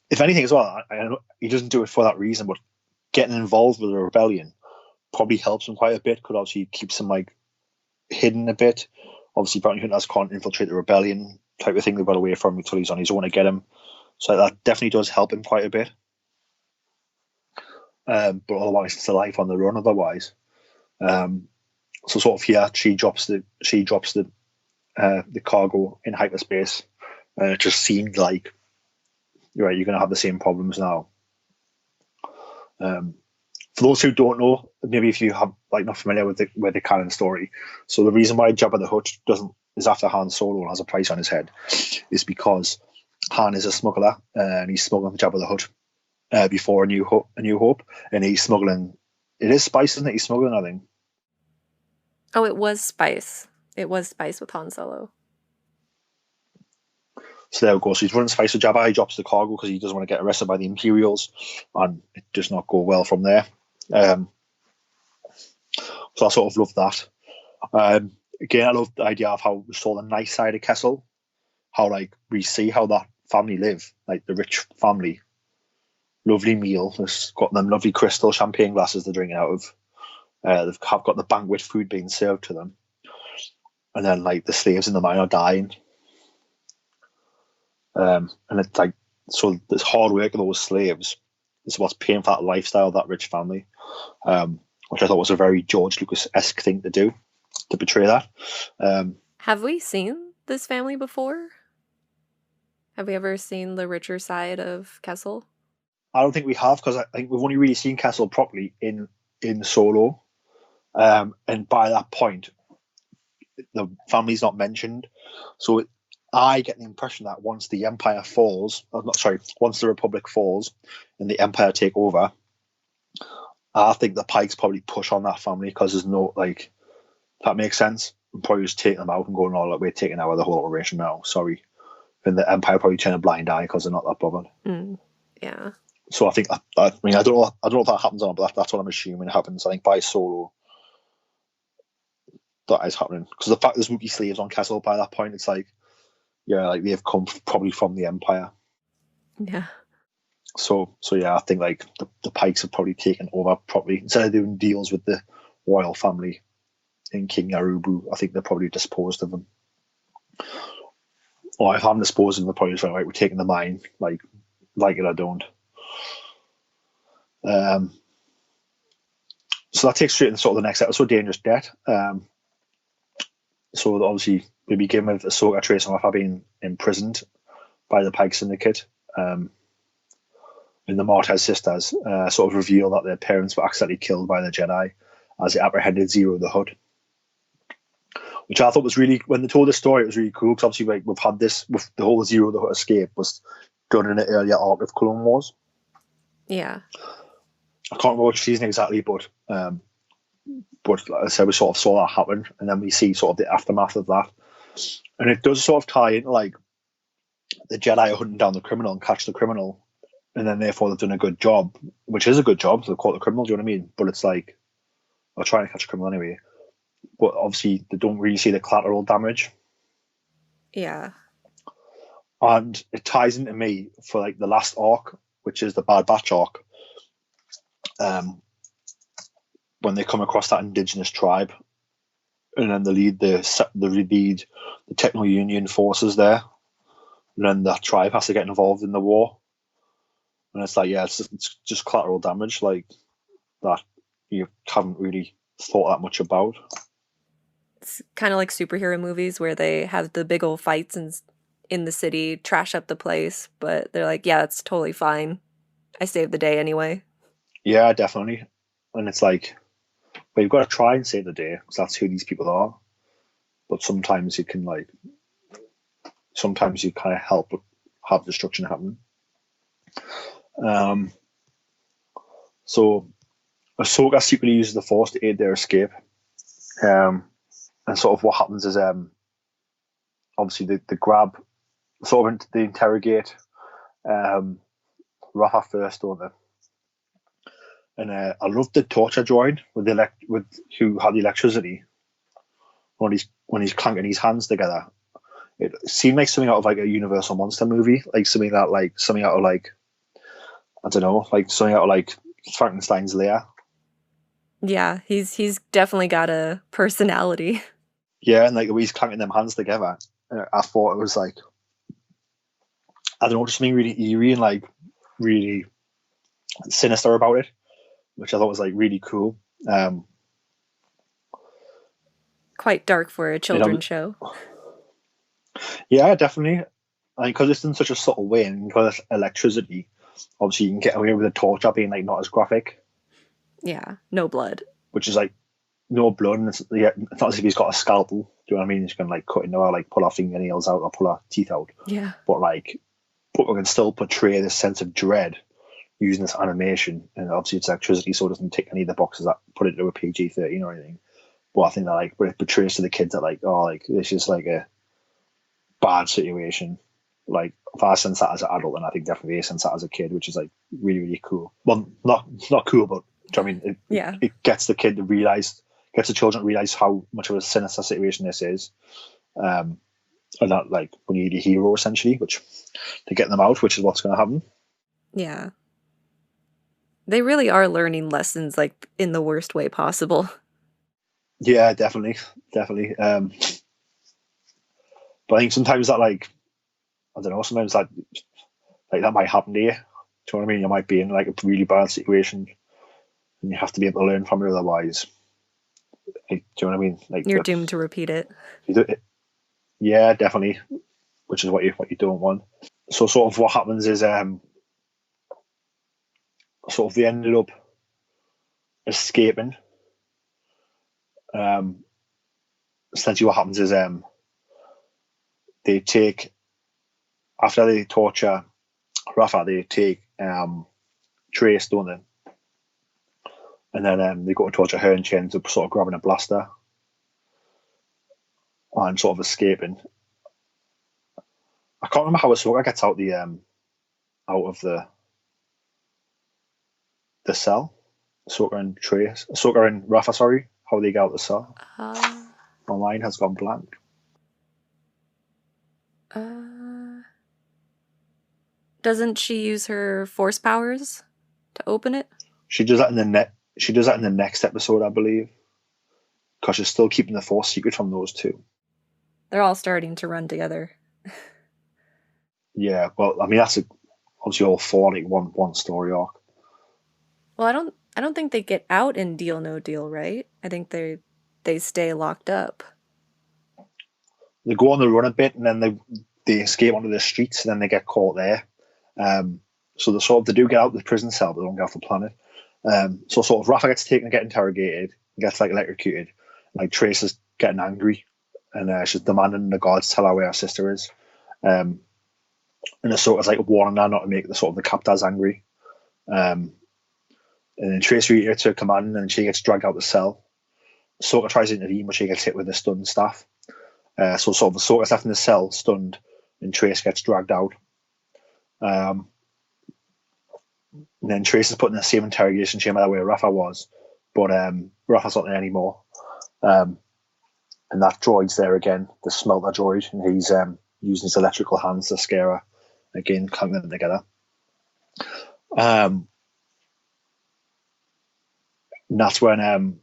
If anything as well, I know he doesn't do it for that reason, but getting involved with the rebellion probably helps him quite a bit, because obviously it keeps him like hidden a bit. Obviously, bounty hunters can't infiltrate the rebellion type of thing. They've got away from him until he's on his own to get him. So that definitely does help him quite a bit. But otherwise, it's a life on the run. Otherwise, so sort of here, she drops the cargo in hyperspace, and it just seemed like you're going to have the same problems now. For those who don't know, maybe if you have like not familiar with the canon story, so the reason why Jabba the Hutt is after Han Solo and has a price on his head is because Han is a smuggler, and he's smuggling Jabba the Hutt before a New Hope, and he's smuggling. It is spice, isn't it? He's smuggling, I think. Oh, it was spice. It was spice with Han Solo. So there we go. So he's running spice with Jabba. He drops the cargo because he doesn't want to get arrested by the Imperials, and it does not go well from there. So I sort of love that. Again, I love the idea of how we saw the nice side of Kessel, how like we see how that family live, like the rich family. Lovely meal. It's got them lovely crystal champagne glasses they're drinking out of. They've got the banquet food being served to them, and then like the slaves in the mine are dying. And it's like, so this hard work of those slaves is what's paying for that lifestyle of that rich family, which I thought was a very George Lucas-esque thing to do, to portray that. Have we seen this family before? Have we ever seen the richer side of Kessel? I don't think we have, because I think we've only really seen Kessel properly in Solo, and by that point, the family's not mentioned. So I get the impression that once the Empire falls, once the Republic falls and the Empire take over, I think the Pikes probably push on that family, because there's no, like, if that makes sense, and probably just take them out and going, oh, we're taking over the whole operation now, sorry. And the Empire probably turn a blind eye because they're not that bothered. Yeah. So I think, I mean, I don't know if that happens or not, but that's what I'm assuming happens. I think by Solo, that is happening. Because the fact there's Wookiee slaves on Kessel by that point, it's like, yeah, like they've come probably from the Empire. Yeah. So yeah, I think like the Pikes have probably taken over properly. Instead of doing deals with the royal family in King Yarubu, I think they're probably disposed of them. Or if I'm disposed of them, they're probably just like, right, we're taking the mine, like it or don't. So that takes straight into sort of the next episode, Dangerous Debt. So obviously we begin with Ahsoka tracing off her being imprisoned by the Pike Syndicate. And the Martez sisters sort of reveal that their parents were accidentally killed by the Jedi as they apprehended Zero the Hutt. Which I thought was really, when they told this story, it was really cool, because obviously like, we've had this, with the whole Zero the Hutt escape was done in an earlier arc of Clone Wars. Yeah. I can't remember which season exactly, but like I said, we sort of saw that happen, and then we see sort of the aftermath of that. And it does sort of tie into like the Jedi are hunting down the criminal and catch the criminal, and then therefore they've done a good job, which is a good job, so they've caught the criminal, do you know what I mean? But it's like, they're trying to catch a criminal anyway. But obviously they don't really see the collateral damage. Yeah. And it ties into me for like the last arc, which is the Bad Batch arc. When they come across that indigenous tribe, and then they lead the Techno Union forces there, and then that tribe has to get involved in the war. And it's like, yeah, it's just collateral damage, like that you haven't really thought that much about. It's kind of like superhero movies where they have the big old fights in the city, trash up the place, but they're like, yeah, that's totally fine. I saved the day anyway. Yeah, definitely. And it's like, well, you've got to try and save the day, because that's who these people are. But sometimes you can sometimes you kind of help have destruction happen. So Ahsoka secretly uses the Force to aid their escape, And sort of what happens is obviously they grab, sort of they interrogate Rafa first, don't they? And I love the torture droid with who had the electricity when he's clanking his hands together. It seemed like something out of like a Universal monster movie, like something out of like, I don't know, like something out of like Frankenstein's lair. Yeah, he's definitely got a personality. Yeah, and like the way he's clanking them hands together, I thought it was like, I don't know, just something really eerie and like really sinister about it, which I thought was like really cool. Quite dark for a children's show. Yeah, definitely. I mean, because it's in such a subtle way, and because it's electricity, obviously you can get away with the torture being like not as graphic. Yeah, no blood. Which is like no blood. And it's not as if he's got a scalpel. Do you know what I mean? He's gonna like cut into her, like pull our fingernails out or pull our teeth out. Yeah. But we can still portray this sense of dread using this animation, and obviously it's electricity, so it doesn't tick any of the boxes that put it to a PG-13 or anything. But I think that like, when it portrays to the kids that like, oh, like this is like a bad situation. Like if I sense that as an adult, then I think definitely I sense that as a kid, which is like really, really cool. Well, not cool, but do you know what I mean? It gets the kid to realize, gets the children to realize how much of a sinister situation this is. And that like we need a hero essentially, which to get them out, which is what's going to happen. Yeah. They really are learning lessons like in the worst way possible. Yeah, definitely. But I think sometimes that like, I don't know, sometimes that like that might happen to you. Do you know what I mean? You might be in like a really bad situation and you have to be able to learn from it, otherwise like, do you know what I mean? Like you're doomed to repeat it. Yeah, definitely. Which is what you don't want. So sort of what happens is sort of they ended up escaping. Essentially what happens is they take, after they torture Rafa, they take Trace, don't they? And then they go to torture her, and she ends up sort of grabbing a blaster and sort of escaping. I can't remember how Ahsoka gets out of the cell. Ahsoka and Rafa, sorry, how they get out of the cell. My mind has gone blank. Doesn't she use her force powers to open it? She does that in the next episode, I believe, because she's still keeping the force secret from those two. They're all starting to run together. Yeah, well, I mean that's obviously all four like one story arc. Well, I don't think they get out in Deal No Deal, right? I think they stay locked up. They go on the run a bit, and then they escape onto the streets, and then they get caught there. So they do get out of the prison cell, but they don't get off the planet. So sort of Rafa gets taken and get interrogated, gets like electrocuted. Like Trace is getting angry, and she's demanding the guards tell her where her sister is. And Ahsoka's like warning her not to make the sort of the captors angry. And then Trace reiterates her command, and she gets dragged out the cell. Ahsoka tries to intervene, but she gets hit with the stun staff. So sort of Ahsoka's left in the cell, stunned, and Trace gets dragged out. And then Trace is put in the same interrogation chamber where Rafa was, but Rafa's not there anymore. And that droid's there again, the smelter droid, and he's using his electrical hands to scare her. Again, clanking them together. And that's when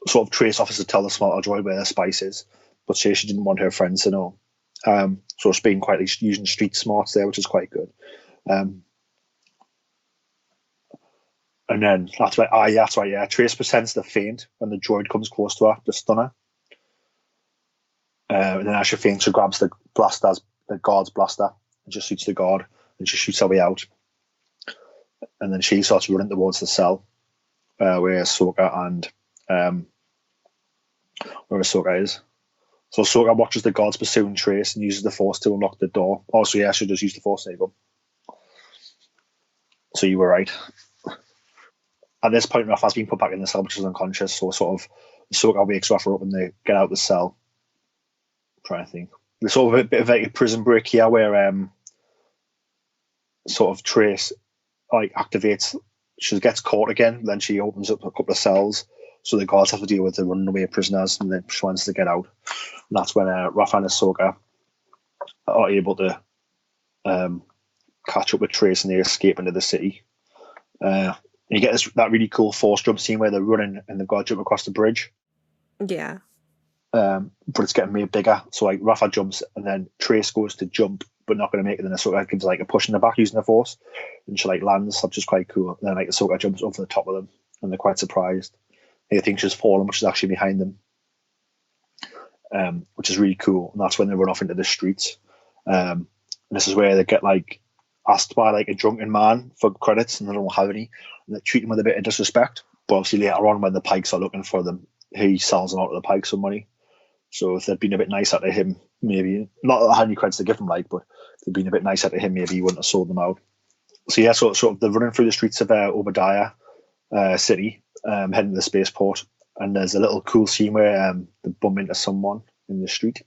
sort of Trace offers to tell the smelter droid where the spice is, but she didn't want her friends to know. So it's being quite like using street smarts there, which is quite good. And then that's why Trace pretends to faint when the droid comes close to her to stun her. And then as she faints, she grabs the guard's blaster, and just shoots the guard, and she shoots her way out. And then she starts running towards the cell where Ahsoka is. So Ahsoka watches the guards pursuing Trace and uses the Force to unlock the door. Also, yeah, she does use the Force save up. So you were right. At this point, Rafa's been put back in the cell, which is unconscious. So sort of Ahsoka wakes Rafa up and they get out of the cell. I'm trying to think. There's sort of a bit of like a prison break here where sort of Trace like activates. She gets caught again, then she opens up a couple of cells, so the guards have to deal with the running away prisoners, and then she wants to get out. And that's when Rafa and Ahsoka are able to catch up with Trace, and they escape into the city. And you get that really cool force jump scene where they're running and they've got to jump across the bridge. Yeah. But it's getting made bigger. So like Rafa jumps and then Trace goes to jump but not going to make it. Then Ahsoka gives like a push in the back using the force, and she like lands, which is quite cool. And then like Ahsoka jumps over the top of them, and they're quite surprised. They think she's fallen, but she's actually behind them, which is really cool. And that's when they run off into the streets. And this is where they get like asked by like a drunken man for credits, and they don't have any. And they treat him with a bit of disrespect. But obviously later on, when the Pikes are looking for them, he sells them out to the Pikes for money. So if they'd been a bit nicer to him, maybe not that I had any credits to give him, like, but if they'd been a bit nicer to him, maybe he wouldn't have sold them out. So yeah, so they're running through the streets of Obadiah City, heading to the spaceport, and there's a little cool scene where they bump into someone in the street,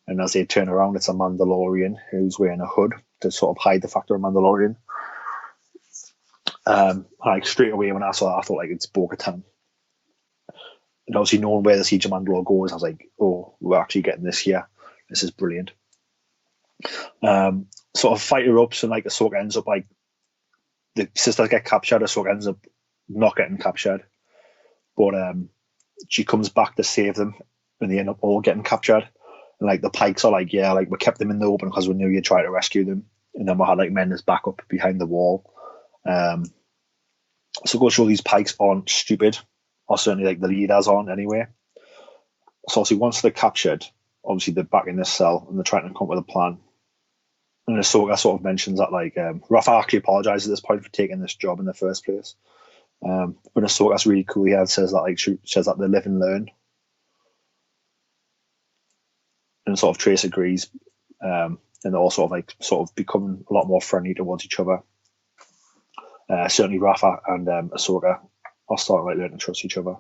and as they turn around, it's a Mandalorian who's wearing a hood to sort of hide the fact they're a Mandalorian. Like straight away when I saw that, I thought like it's Bo-Katan. And obviously knowing where the Siege of Mandalore goes, I was like, oh, we're actually getting this here. This is brilliant. Sort of fighter ups, and like Ahsoka ends up like the sisters get captured. Ahsoka ends up not getting captured, but she comes back to save them, and they end up all getting captured. And like the Pikes are like, yeah, like we kept them in the open because we knew you'd try to rescue them, and then we had like men as backup behind the wall. So go show these Pikes aren't stupid, or certainly like the leaders aren't anyway. So obviously once they're captured, obviously they're back in this cell and they're trying to come up with a plan. And Ahsoka sort of mentions that like Rafa actually apologizes at this point for taking this job in the first place. But Ahsoka's really cool. He says that like she says that they live and learn, and sort of Trace agrees, and they're all sort of becoming a lot more friendly towards each other. Certainly Rafa and Ahsoka are starting like learning to trust each other.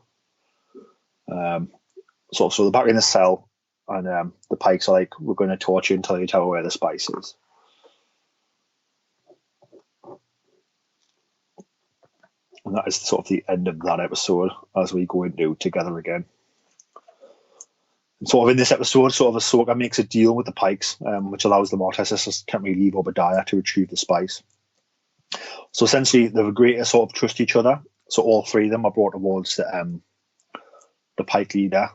So they're back in the cell, and the Pikes are like, we're going to torture you until you tell where the spice is. And that is sort of the end of that episode as we go into Together Again. And sort of in this episode, sort of Ahsoka makes a deal with the Pikes, which allows the Mortis sisters to temporarily leave Obadiah to retrieve the spice. So essentially, they've agreed to sort of trust each other. So all three of them are brought towards the Pike leader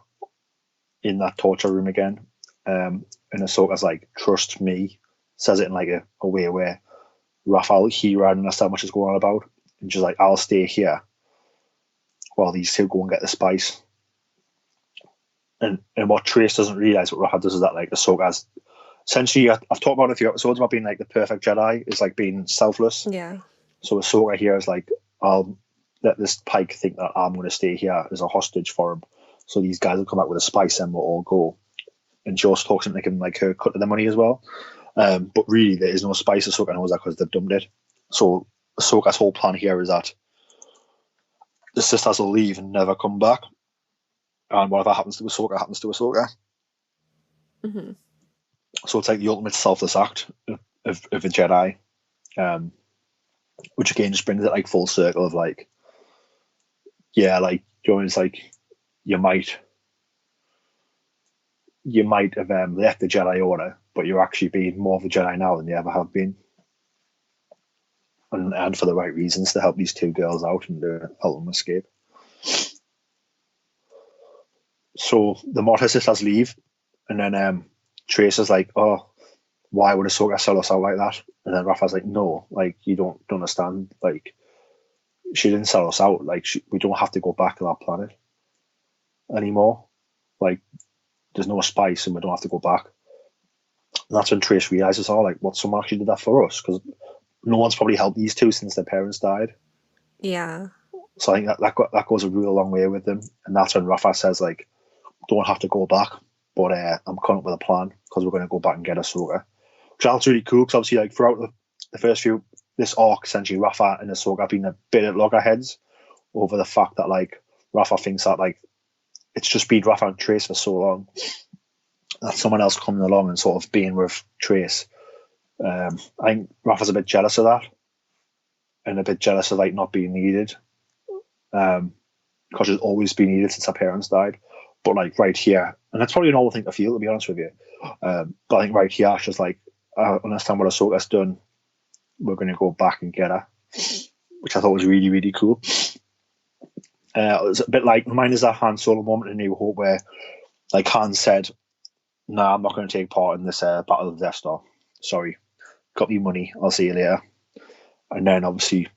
in that torture room again. And Ahsoka's like, trust me, says it in like a way where Raphael, he doesn't understand what she's going on about. And she's like, I'll stay here while these two go and get the spice. And what Trace doesn't realise, what Rafa does, is that like Ahsoka's essentially, I've talked about in a few episodes about being like the perfect Jedi, is like being selfless. Yeah. So Ahsoka here is like, I'll let this Pike think that I'm going to stay here as a hostage for him. So these guys will come back with a spice and we'll all go. And she also talks into like her cut of the money as well. But really, there is no spice. Ahsoka knows that because they've dumped it. So Ahsoka's whole plan here is that the sisters will leave and never come back. And whatever happens to Ahsoka happens to Ahsoka. Mm-hmm. So it's like the ultimate selfless act of a Jedi. Which again just brings it like full circle of like, yeah, like, you know, it's like you might have left the Jedi Order, but you're actually being more of a Jedi now than you ever have been, and for the right reasons, to help these two girls out and help them escape. So the Mortis sisters leave, and then Trace is like, oh, why would Ahsoka sell us out like that? And then Rafa's like, no, like, you don't understand. Like, she didn't sell us out. Like, we don't have to go back to that planet anymore. Like, there's no spice and we don't have to go back. And that's when Trace realizes, oh, like, what, someone actually did that for us? Because no one's probably helped these two since their parents died. Yeah. So I think that goes a real long way with them. And that's when Rafa says, like, don't have to go back, but I'm coming up with a plan because we're going to go back and get Ahsoka. Which that's really cool because obviously, like, throughout the first few, this arc, essentially, Rafa and Ahsoka have been a bit at loggerheads over the fact that, like, Rafa thinks that, like, it's just been Rafa and Trace for so long that someone else coming along and sort of being with Trace. I think Rafa's a bit jealous of that, and a bit jealous of like not being needed, because she's always been needed since her parents died. But like right here, and that's probably an old thing to feel, to be honest with you. But I think right here, she's like, I understand what Ahsoka's done. We're going to go back and get her, which I thought was really, really cool. It was a bit like, reminded us of that Han Solo moment in New Hope where like Han said, "No, I'm not going to take part in this Battle of the Death Star. Sorry, got your money. I'll see you later." And then obviously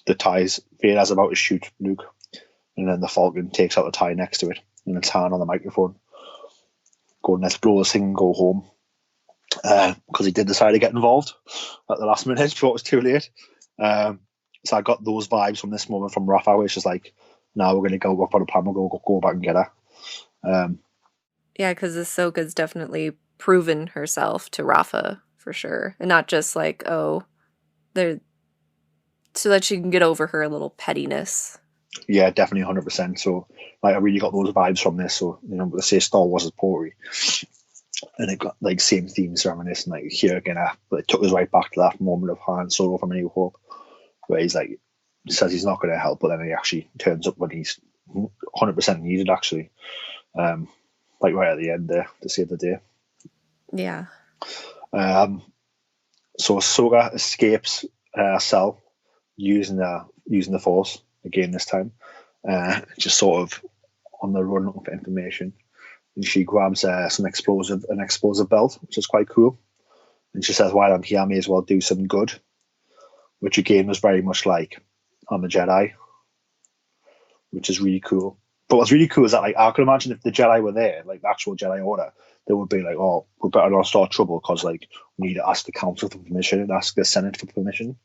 the ties, Vader's about to shoot Luke, and then the Falcon takes out the tie next to it, and it's Han on the microphone going, "Let's blow this thing and go home." Because he did decide to get involved at the last minute before it was too late. So I got those vibes from this moment from Rafa, where it's just like, "Now we're going to go up on a plan, we'll go back and get her." Yeah, because Ahsoka's definitely proven herself to Rafa for sure, and not just like, oh, they're so that she can get over her little pettiness. Yeah, definitely 100%. So like, I really got those vibes from this. So they say Star Wars is pottery, and it got like same themes reminiscent. Like here again, it took us right back to that moment of Han Solo from A New Hope, where he's like says he's not going to help, but then he actually turns up when he's 100% needed. Actually, like right at the end there to save the day. Yeah. So Ahsoka escapes a cell using the Force again this time, just sort of on the run for information. And she grabs an explosive belt, which is quite cool. And she says, "While I'm here, I may as well do some good," which again was very much like I'm a Jedi, which is really cool. But what's really cool is that like I can imagine if the Jedi were there, like the actual Jedi Order, they would be like, "Oh, we better not start trouble because like we need to ask the Council for permission and ask the Senate for permission,"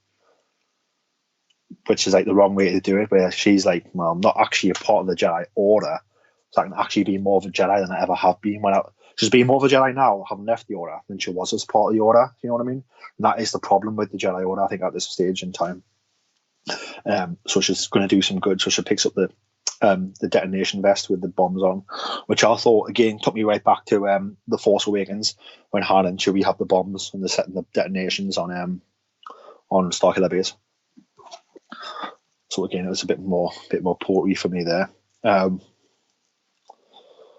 which is like the wrong way to do it. Where she's like, "Well, I'm not actually a part of the Jedi Order, so I can actually be more of a Jedi than I ever have been." She's being more of a Jedi now, having left the Order, than she was as part of the Order. You know what I mean? And that is the problem with the Jedi Order, I think, at this stage in time. So she's going to do some good. So she picks up the detonation vest with the bombs on, which I thought again took me right back to the Force Awakens when Han and Chewie have the bombs and they're setting the detonations on Starkiller Base. So again, it was a bit more pottery for me there.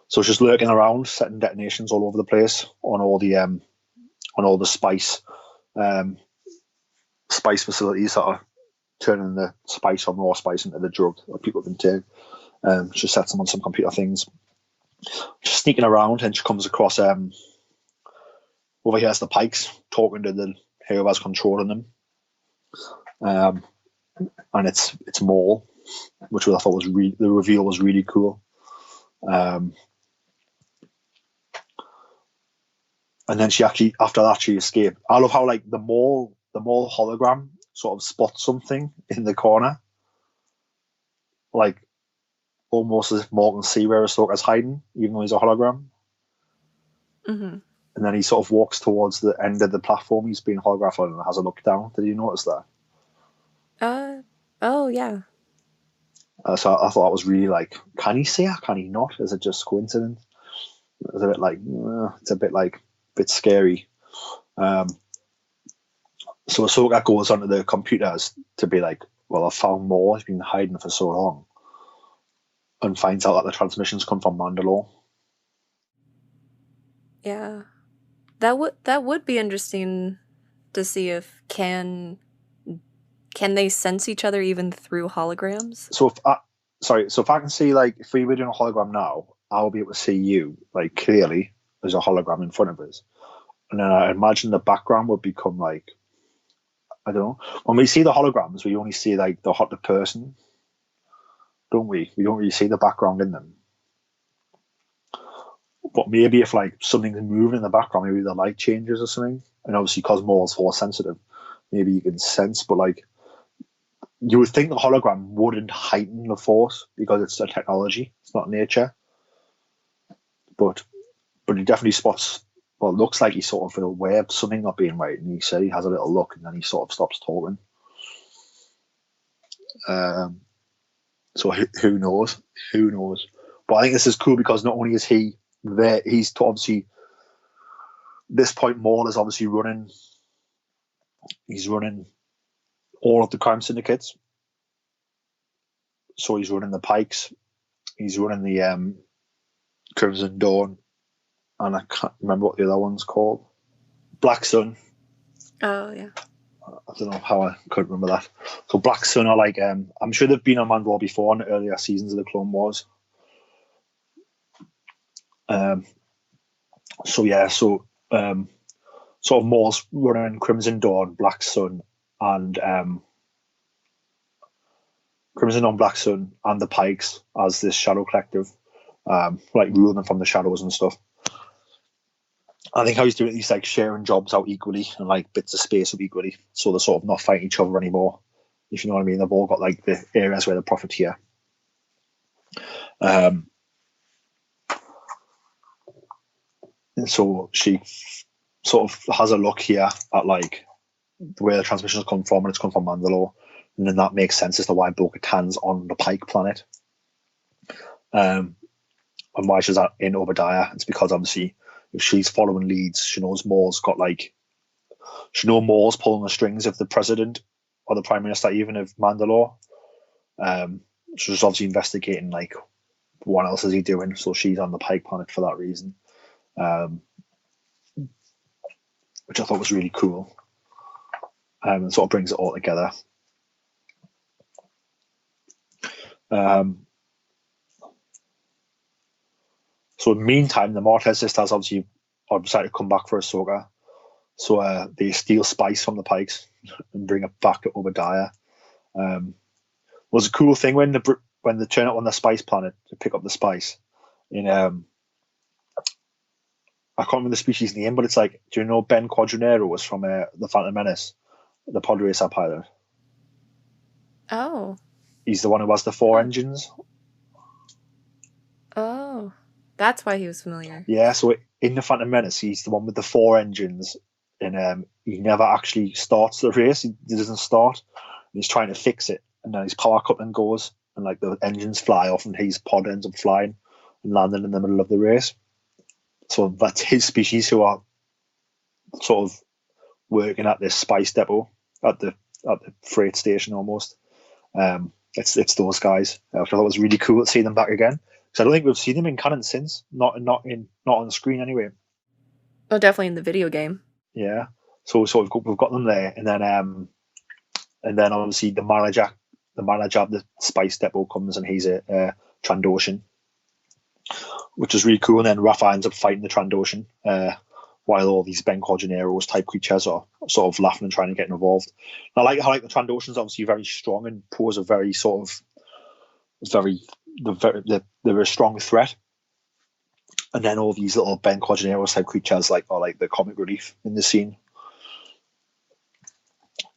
So she's lurking around, setting detonations all over the place on all the spice facilities that are turning the spice from raw spice into the drug that people can take. She sets them on some computer things. She's sneaking around and she comes across over here's the Pikes talking to whoever's controlling them. And it's Maul, which I thought was the reveal was really cool. And then she actually, after that, she escaped. I love how like the Maul hologram sort of spots something in the corner, like almost as if Maul can see where Ahsoka's hiding, even though he's a hologram. Mm-hmm. And then he sort of walks towards the end of the platform he's being holographed on and has a look down. Did you notice that? Oh yeah. So I thought that was really like, can he see her? Can he not? Is it just coincidence? It's a bit like, it's a bit scary. So Ahsoka goes onto the computers to be like, well, I found Maul. He's been hiding for so long, and finds out that the transmissions come from Mandalore. Yeah. That would be interesting to see if can they sense each other even through holograms? So if I can see, like, if we were doing a hologram now, I'll be able to see you like clearly as a hologram in front of us, and then I imagine the background would become like, I don't know. When we see the holograms, we only see like the person, don't we? We don't really see the background in them. But maybe if like something's moving in the background, maybe the light changes or something. And obviously, because Maul's Force sensitive, maybe you can sense. But like, you would think the hologram wouldn't heighten the Force because it's a technology, it's not nature. But he definitely spots. Well, it looks like he's sort of aware of something not being right, and he said he has a little look, and then he sort of stops talking. So who knows? Who knows But I think this is cool because not only is he there, he's obviously this point Maul is obviously running. He's running all of the crime syndicates. So he's running the Pikes. He's running the Crimson Dawn, and I can't remember what the other one's called. Black Sun. Oh yeah. I don't know how I couldn't remember that. So Black Sun are like I'm sure they've been on Mandalore before in the earlier seasons of the Clone Wars. Sort of Maul's running Crimson Dawn, Black Sun, and Crimson Dawn, Black Sun, and the Pikes as this shadow collective, like ruling them from the shadows and stuff. I think how he's doing it, he's like sharing jobs out equally and like bits of space up equally, so they're sort of not fighting each other anymore. If you know what I mean, they've all got like the areas where they profiteer. And so she sort of has a look here at like where the transmissions come from, and it's come from Mandalore, and then that makes sense as to why Bo-Katan's on the Pike planet, and why she's in Obadiah. It's because obviously if she's following leads, she knows Maul's got like, she knows Maul's pulling the strings of the president or the prime minister, even of Mandalore. She's obviously investigating like what else is he doing, so she's on the Pike planet for that reason, which I thought was really cool, and sort of brings it all together. So in the meantime, the Martez sisters obviously are decided to come back for Ahsoka. So they steal spice from the Pikes and bring it back to Obadiah. Was a cool thing when they turn up on the spice planet to pick up the spice. In I can't remember the species name, but it's like, do you know Ben Quadranero was from the Phantom Menace, the pod racer pilot? Oh. He's the one who has the 4 engines. Oh. That's why he was familiar. Yeah, so in the Phantom Menace, he's the one with the 4 engines, and he never actually starts the race. He doesn't start. He's trying to fix it, and then his power coupling goes, and like the engines fly off, and his pod ends up flying and landing in the middle of the race. So that's his species who are sort of working at this spice depot at the freight station almost. It's those guys. I thought it was really cool to see them back again. So I don't think we've seen them in canon since, not on the screen anyway. Oh, definitely in the video game. Yeah. So we've got them there, and then obviously the manager of the spice depot comes, and he's a Trandoshan, which is really cool. And then Rafa ends up fighting the Trandoshan, while all these Ben Cordineros type creatures are sort of laughing and trying to get involved. I like how the Trandoshan's obviously very strong and pose a very sort of they're a strong threat, and then all these little Ben Quadranero type creatures are like the comic relief in the scene,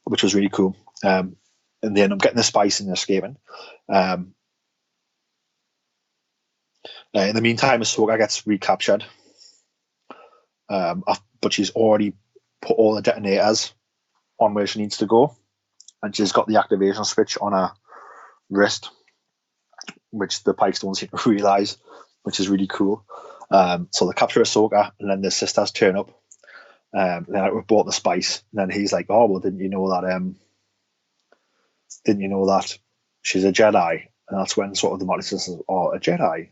which was really cool. And then I'm getting the spice and escaping. In the meantime, Ahsoka gets recaptured, but she's already put all the detonators on where she needs to go, and she's got the activation switch on her wrist, which the Pikes don't seem to realise, which is really cool. So they capture Ahsoka, and then the sisters turn up. And then we bought the spice, and then he's like, "Oh well, didn't you know that? Didn't you know that she's a Jedi?" And that's when sort of the Marty sisters are a Jedi.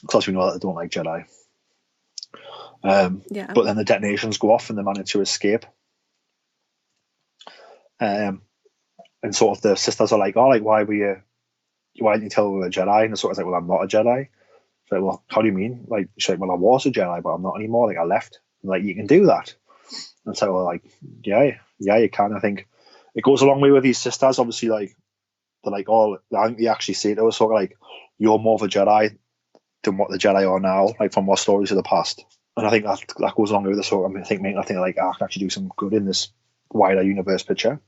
Because we know that they don't like Jedi. Yeah. But then the detonations go off, and they manage to escape. And sort of the sisters are like, "Oh, like why didn't you tell we were a Jedi?" And the sort of like, "Well, I'm not a Jedi." She's like, "Well, how do you mean?" Like, she's like, "Well, I was a Jedi, but I'm not anymore. Like, I left." And like, "You can do that." And so, well, like, yeah, you can. I think it goes a long way with these sisters. Obviously, like, they're like, "Oh," I think they actually say to us, sort of like, "You're more of a Jedi than what the Jedi are now, like from our stories of the past." And I think that goes along with the sort of, I think like, I can actually do some good in this wider universe picture.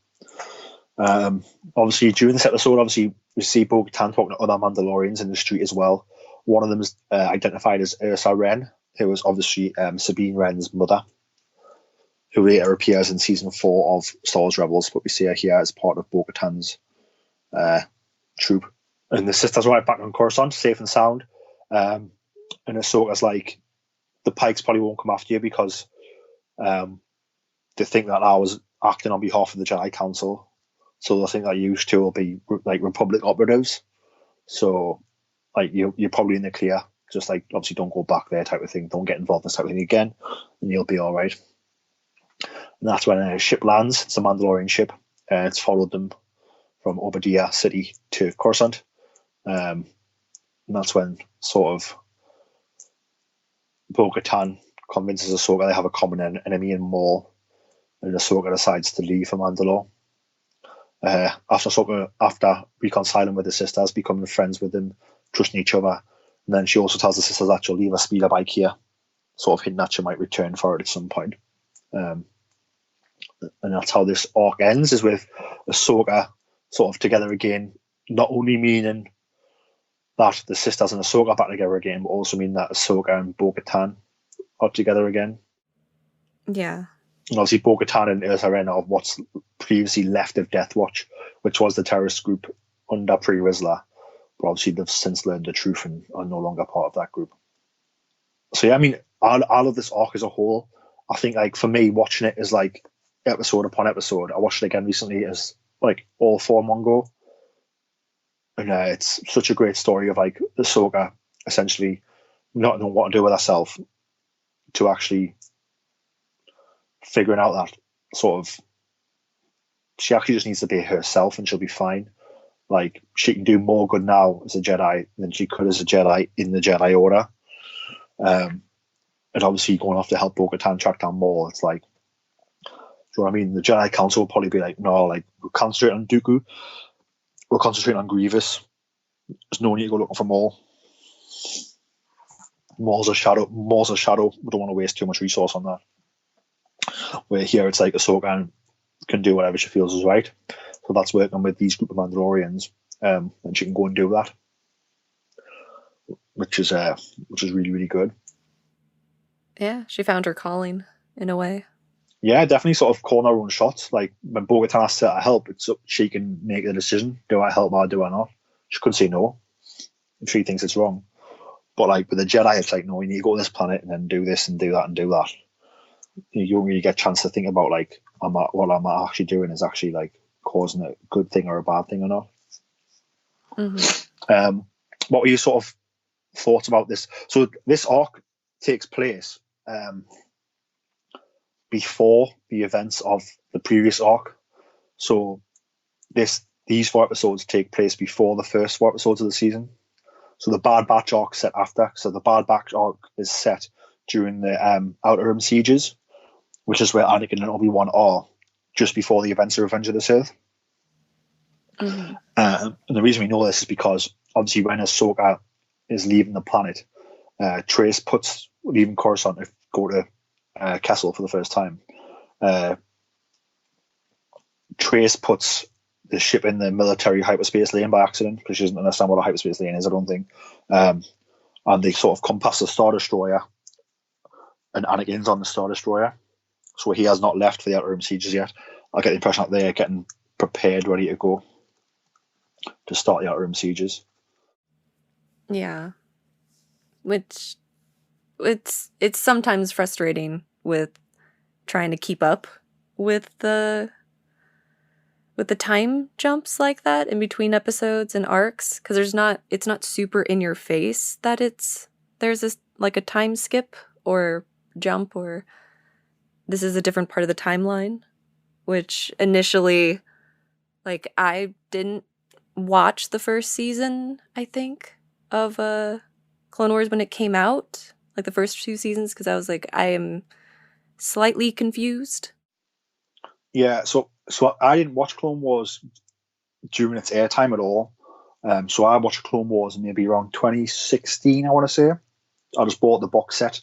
Obviously, during this episode, obviously, we see Bo-Katan talking to other Mandalorians in the street as well. One of them is identified as Ursa Wren, who was obviously Sabine Wren's mother, who later appears in season 4 of Star Wars Rebels, but we see her here as part of Bo-Katan's troop, And the sisters are right back on Coruscant, safe and sound. And Ahsoka's like, the Pikes probably won't come after you because they think that I was acting on behalf of the Jedi Council. So they'll think that you two will be like Republic operatives. So like you're probably in the clear. Just like obviously don't go back there type of thing. Don't get involved in this type of thing again, and you'll be all right. And that's when a ship lands. It's a Mandalorian ship. It's followed them from Obadiah City to Coruscant. And that's when sort of Bo-Katan convinces Ahsoka they have a common enemy in Maul, and Ahsoka decides to leave for Mandalore. After reconciling with the sisters, becoming friends with them, trusting each other, and then she also tells the sisters that she'll leave a speeder bike here, sort of hinting that she might return for it at some point. And that's how this arc ends, is with Ahsoka sort of together again, not only meaning that the sisters and Ahsoka are back together again, but also meaning that Ahsoka and Bo-Katan are together again. Yeah. And obviously Bo-Katan and Ursa Wren of what's previously left of Death Watch, which was the terrorist group under Pre Rizla. But obviously they've since learned the truth and are no longer part of that group. So yeah, I mean, all of this arc as a whole, I think like for me, watching it is like episode upon episode. I watched it again recently as like all 4 in one go. And it's such a great story of like Ahsoka essentially not knowing what to do with herself to actually figuring out that sort of she actually just needs to be herself and she'll be fine. Like she can do more good now as a Jedi than she could as a Jedi in the Jedi Order. And obviously going off to help Bo-Katan track down more, it's like, do you know what I mean? The Jedi Council will probably be like, no, like we'll concentrate on Dooku, we'll concentrate on Grievous. There's no need to go looking for Maul. Maul's a shadow. We don't want to waste too much resource on that. Where here it's like Ahsoka can do whatever she feels is right. So that's working with these group of Mandalorians, and she can go and do that, which is really, really good. Yeah, she found her calling in a way. Yeah, definitely sort of calling her own shots. Like when Bo-Katan asks her to help, it's up, she can make the decision: do I help or do I not? She could say no if she thinks it's wrong. But like with the Jedi, it's like, no, you need to go to this planet and then do this and do that and do that. You don't really get a chance to think about like, what am I actually doing is actually like causing a good thing or a bad thing or not. Mm-hmm. What were your sort of thoughts about this? So this arc takes place before the events of the previous arc. So these 4 episodes take place before the first 4 episodes of the season. So the Bad Batch arc set after. So the Bad Batch arc is set during the Outer Rim sieges, which is where Anakin and Obi-Wan are just before the events of Revenge of the Sith. Mm-hmm. And the reason we know this is because obviously when Ahsoka is leaving the planet, Trace leaving Coruscant to go to Kessel for the first time. Trace puts the ship in the military hyperspace lane by accident because she doesn't understand what a hyperspace lane is, I don't think. And they sort of come past the Star Destroyer, and Anakin's on the Star Destroyer. So he has not left for the Outer Rim sieges yet. I get the impression that they're getting prepared, ready to go to start the Outer Rim sieges. Yeah. Which it's sometimes frustrating with trying to keep up with the time jumps like that in between episodes and arcs, because it's not super in your face that there's this like a time skip or jump, or this is a different part of the timeline, which initially, like, I didn't watch the first season, I think, of Clone Wars when it came out, like the first 2 seasons, because I was like, I am slightly confused. Yeah, so I didn't watch Clone Wars during its airtime at all. So I watched Clone Wars maybe around 2016, I want to say. I just bought the box set,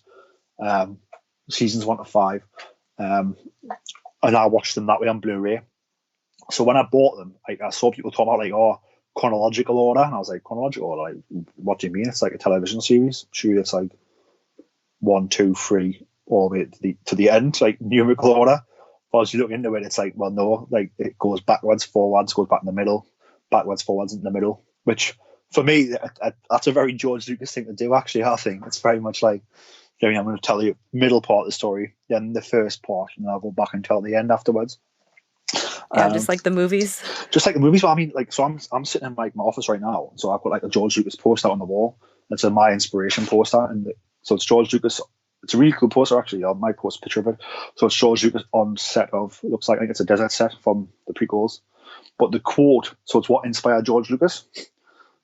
seasons 1 to 5, and I watched them that way on Blu-ray. So when I bought them, I saw people talking about like, chronological order, and I was like, chronological order? Like, what do you mean? It's like a television series. Sure, it's like 1, 2, 3, all the way to the end, like numerical order. But as you look into it, it's like, well, no, like it goes backwards, forwards, goes back in the middle, backwards, forwards in the middle, which For me, that's a very George Lucas thing to do. Actually, I think it's very much like, I'm going to tell you middle part of the story, then the first part, and I'll go back and tell the end afterwards. Yeah, just like the movies. Just like the movies. But I mean, like, so I'm sitting in like my office right now, so I've got like a George Lucas poster on the wall. It's a My Inspiration poster, and so it's George Lucas. It's a really cool poster, actually. I might post a picture of it. So it's George Lucas on set of, looks like, I think it's a desert set from the prequels. But the quote, so it's what inspired George Lucas.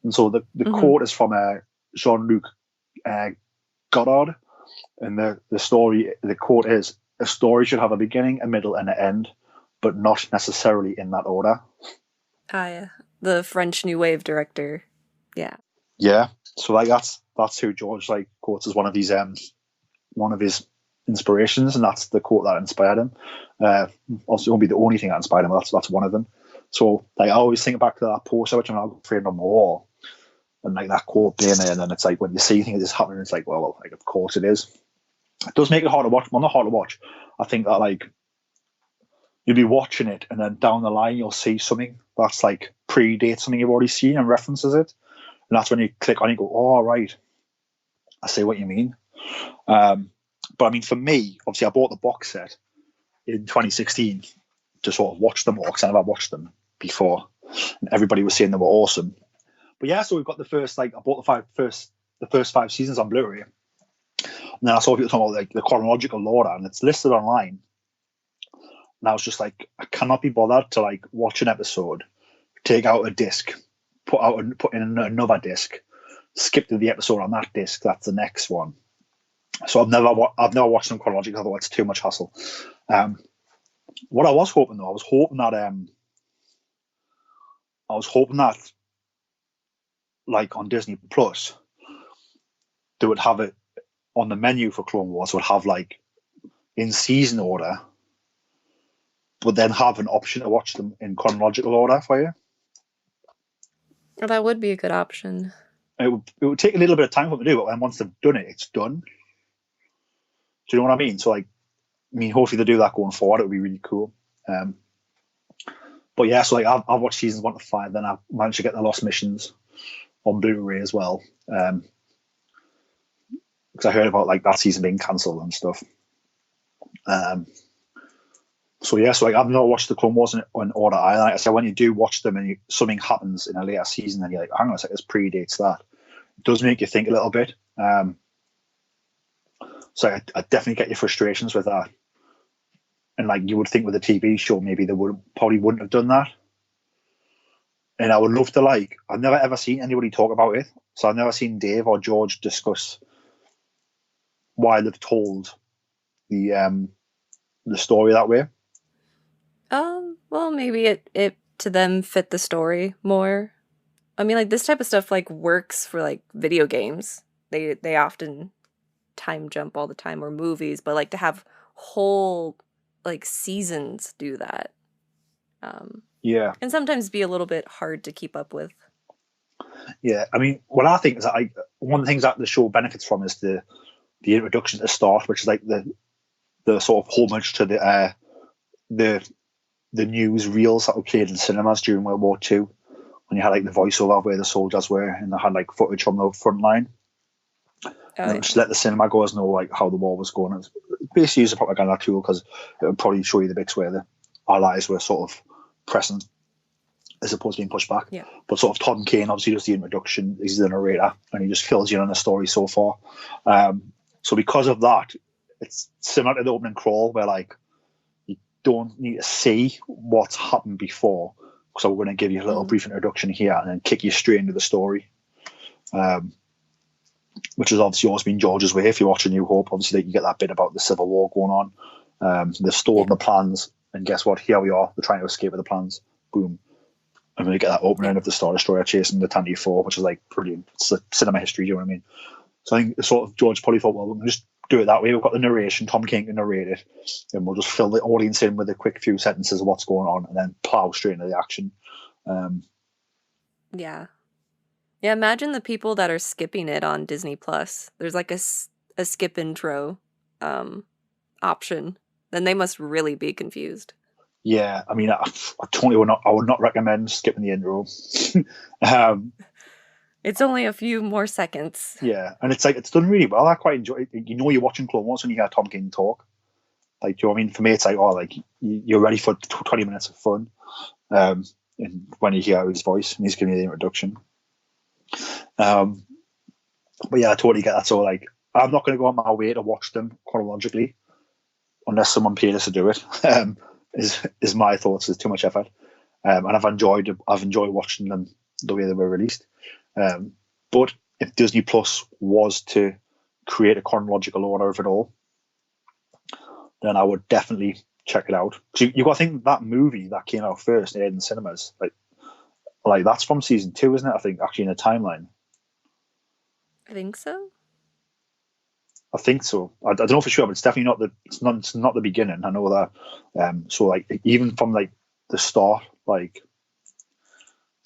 And so the quote is from Jean-Luc Godard. And the quote is, "A story should have a beginning, a middle, and an end, but not necessarily in that order." Ah, yeah. The French New Wave director. Yeah. Yeah. So like that's who George like quotes as one of his inspirations, and that's the quote that inspired him. Also, it won't be the only thing that inspired him. That's one of them. So like I always think back to that poster, which I'm now framed on the wall, and like that quote being there, and then it's like when you see things this happening, it's like, well, like of course it is. It does make it hard to watch. Well, not hard to watch. I think that like you'll be watching it, and then down the line you'll see something that's like predates something you've already seen and references it, and that's when you click on it and go, "Oh, right, I see what you mean." But I mean, for me, obviously, I bought the box set in 2016 to sort of watch them all, because I never watched them before, and everybody was saying they were awesome. But yeah, so we've got the first, like, I bought the first 5 seasons on Blu-ray, and then I saw people talking about like the chronological order, and it's listed online. And I was just like, I cannot be bothered to like watch an episode, take out a disc, put in another disc, skip to the episode on that disc. That's the next one. So I've never watched them chronologically, otherwise it's too much hassle. What I was hoping though, I was hoping that like on Disney Plus, they would have it on the menu for Clone Wars, would have like in season order, but then have an option to watch them in chronological order for you. Well, that would be a good option. It would take a little bit of time for them to do it, and once they've done it, it's done. Do you know what I mean? So like, I mean, hopefully they do that going forward. It would be really cool. But yeah, so like I've watched seasons 1 to 5, then I managed to get the Lost Missions on Blu-ray as well, because I heard about like that season being cancelled and stuff. So yeah, so like I've not watched the Clone Wars in order either. Like I said, when you do watch them and something happens in a later season, and you're like, hang on a second, this predates that. It does make you think a little bit. So I definitely get your frustrations with that. And like you would think with a TV show, maybe they probably wouldn't have done that. And I would love to like, I've never ever seen anybody talk about it. So I've never seen Dave or George discuss why they've told the story that way. Well, maybe it to them fit the story more. I mean, like this type of stuff like works for like video games. They often time jump all the time, or movies, but like to have whole like seasons do that. Yeah. And sometimes be a little bit hard to keep up with. Yeah, I mean, what I think is that one of the things that the show benefits from is the introduction at the start, which is like the sort of homage to the news reels that were played in cinemas during World War II, when you had like the voiceover of where the soldiers were, and they had like footage from the front line. And just let the cinema goers know like how the war was going. It's basically use a propaganda tool, because it would probably show you the bits where the Allies were sort of pressing as opposed to being pushed back. Yeah. But sort of Tom Kane obviously does the introduction. He's the narrator, and he just fills you in on the story so far. So because of that, it's similar to the opening crawl, where like you don't need to see what's happened before, so we're going to give you a little brief introduction here and then kick you straight into the story. Which has obviously always been George's way. If you watch A New Hope, obviously you get that bit about the Civil War going on. They've stolen the plans, and guess what? Here we are. They're trying to escape with the plans. Boom. And we get that opening of the Star Destroyer chasing the Tandy 4, which is like brilliant. It's like cinema history, do you know what I mean? So I think sort of George probably thought, well, we'll just do it that way. We've got the narration, Tom King can narrate it, and we'll just fill the audience in with a quick few sentences of what's going on, and then plow straight into the action. Yeah. Yeah, imagine the people that are skipping it on Disney Plus. There's like a skip intro option. Then they must really be confused. Yeah, I mean, I totally would not recommend skipping the intro. It's only a few more seconds. Yeah, and it's like it's done really well. I quite enjoy it. You know, you're watching Clone Wars when you hear Tom King talk. Like, do you know what I mean? For me, it's like, oh, like you're ready for 20 minutes of fun. And when you hear his voice and he's giving you the introduction. But yeah, I totally get that. So like, I'm not going to go on my way to watch them chronologically unless someone paid us to do it. Is my thoughts. There's too much effort, and I've enjoyed watching them the way they were released. But if Disney Plus was to create a chronological order of it all, then I would definitely check it out. So you got to think that movie that came out first aired in cinemas, like that's from season 2, isn't it? I think actually in the timeline. I think so. I think so. I don't know for sure, but it's definitely not it's not the beginning. I know that. So like even from like the start, like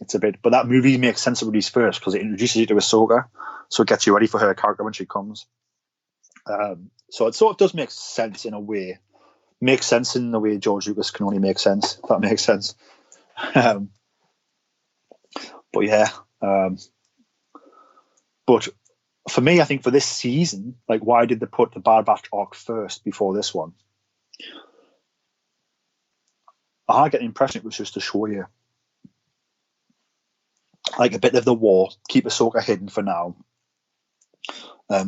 it's a bit. But that movie makes sense of release first because it introduces you to Ahsoka, so it gets you ready for her character when she comes. So it sort of does make sense in a way. Makes sense in the way George Lucas can only make sense. If that makes sense. But yeah. But for me, I think for this season, like, why did they put the Bad Batch arc first before this one? I get the impression it was just to show you, like, a bit of the war, keep Ahsoka hidden for now,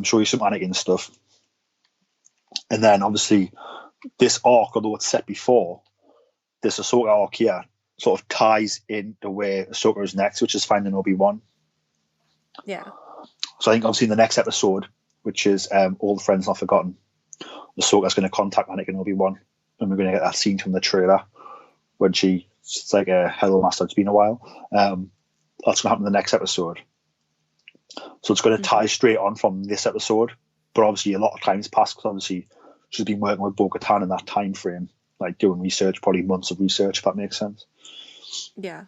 show you some Anakin stuff, and then obviously this arc, although it's set before, this Ahsoka arc here sort of ties in the way Ahsoka is next, which is finding Obi-Wan. Yeah. So I think obviously in the next episode, which is All the Friends Not Forgotten, Ahsoka's going to contact Anakin and Obi-Wan, and we're going to get that scene from the trailer when it's like a hello master, it's been a while. That's going to happen in the next episode. So it's going to tie straight on from this episode, but obviously a lot of time's passed because obviously she's been working with Bo-Katan in that time frame, like doing research, probably months of research, if that makes sense. Yeah.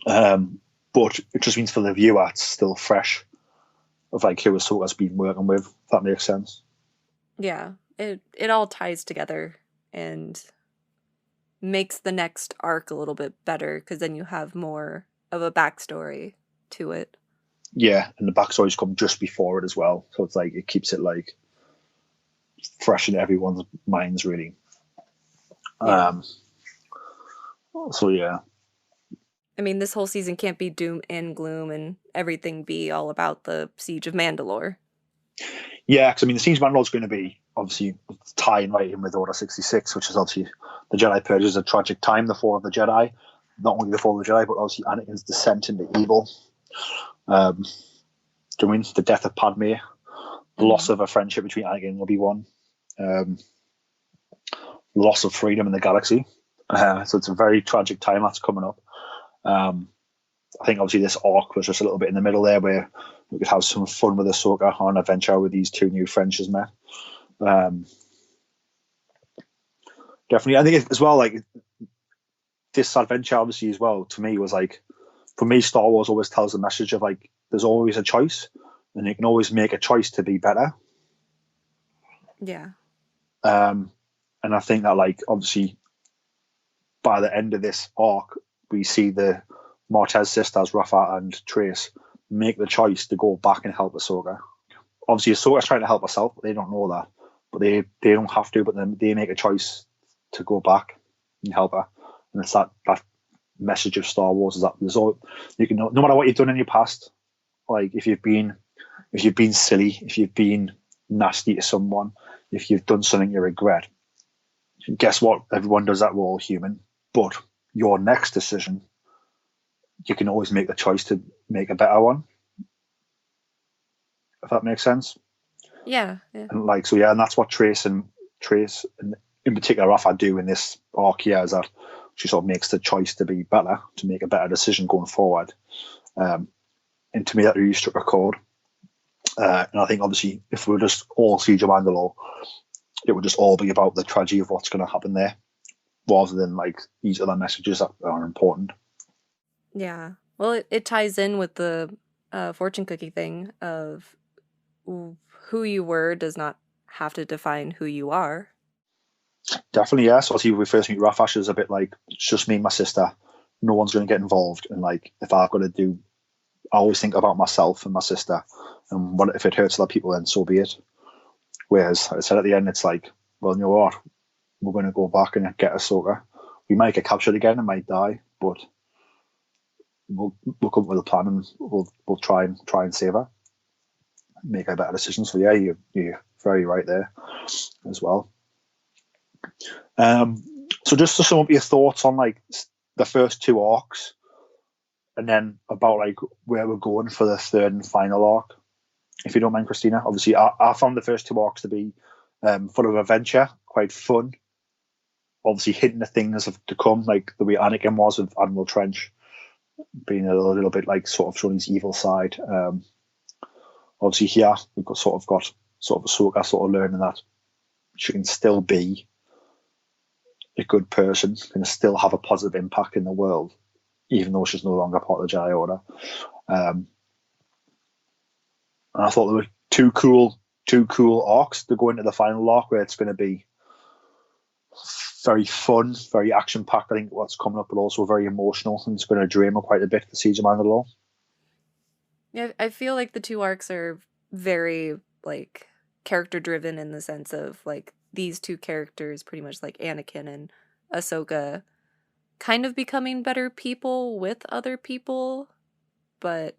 But it just means for the viewer it's still fresh of like who Ahsoka's been working with, if that makes sense. Yeah. It all ties together and makes the next arc a little bit better because then you have more of a backstory to it. Yeah, and the backstories come just before it as well, so it's like it keeps it like fresh in everyone's minds, really. Yeah. So yeah. I mean, this whole season can't be doom and gloom and everything be all about the Siege of Mandalore. Yeah, because I mean, the Siege of Mandalore is going to be obviously tying right in with Order 66, which is obviously the Jedi Purge is a tragic time, the fall of the Jedi. Not only the fall of the Jedi, but obviously Anakin's descent into evil. Do you mean the death of Padme, the loss of a friendship between Anakin and Obi-Wan, loss of freedom in the galaxy. So it's a very tragic time that's coming up. I think obviously this arc was just a little bit in the middle there where we could have some fun with Ahsoka on an adventure with these two new friends she's met. Definitely. I think as well, like, this adventure obviously as well, to me, was like, for me, Star Wars always tells the message of like, there's always a choice and you can always make a choice to be better. Yeah. And I think that, like, obviously by the end of this arc, we see the Martez sisters, Rafa and Trace, make the choice to go back and help Ahsoka. Obviously, Ahsoka's trying to help herself, but they don't know that. But they don't have to, but then they make a choice to go back and help her. And it's that message of Star Wars is that there's all you can, no matter what you've done in your past, like if you've been silly, if you've been nasty to someone, if you've done something you regret, guess what? Everyone does that. We're all human. But your next decision, you can always make the choice to make a better one. If that makes sense. Yeah. And like, so yeah, and that's what Trace and in particular Rafa do in this arc here, is that she sort of makes the choice to be better, to make a better decision going forward. And to me, that really struck a chord. And I think obviously if we were just all Siege of Mandalore, it would just all be about the tragedy of what's going to happen there, rather than like these other messages that are important. Yeah. Well, it ties in with the fortune cookie thing of who you were does not have to define who you are. Definitely, yeah. So obviously we first meet Rafash is a bit like, it's just me and my sister. No one's going to get involved. And like, if I've got to do I always think about myself and my sister, and what if it hurts other people, then so be it. Whereas I said at the end, it's like, well, you know what, we're going to go back and get Ahsoka. We might get captured again and might die, but we'll come up with a plan and we'll try and save her, make a better decision. So yeah, you're very right there as well. So just to sum up your thoughts on like the first two arcs, and then about like where we're going for the third and final arc, if you don't mind, Kristina. Obviously, I found the first two arcs to be full of adventure, quite fun. Obviously, hitting the things to come, like the way Anakin was with Admiral Trench, being a little bit like sort of showing his evil side. Obviously, here we've got Ahsoka sort of learning that she can still be a good person, can still have a positive impact in the world, even though she's no longer part of the Jedi Order. And I thought there were two cool arcs to go into the final arc, where it's going to be very fun, very action packed. I think what's coming up, but also very emotional, and it's going to drain me quite a bit. The Siege of Mandalore. Yeah, I feel like the two arcs are very like character driven in the sense of like these two characters, pretty much like Anakin and Ahsoka, kind of becoming better people with other people. But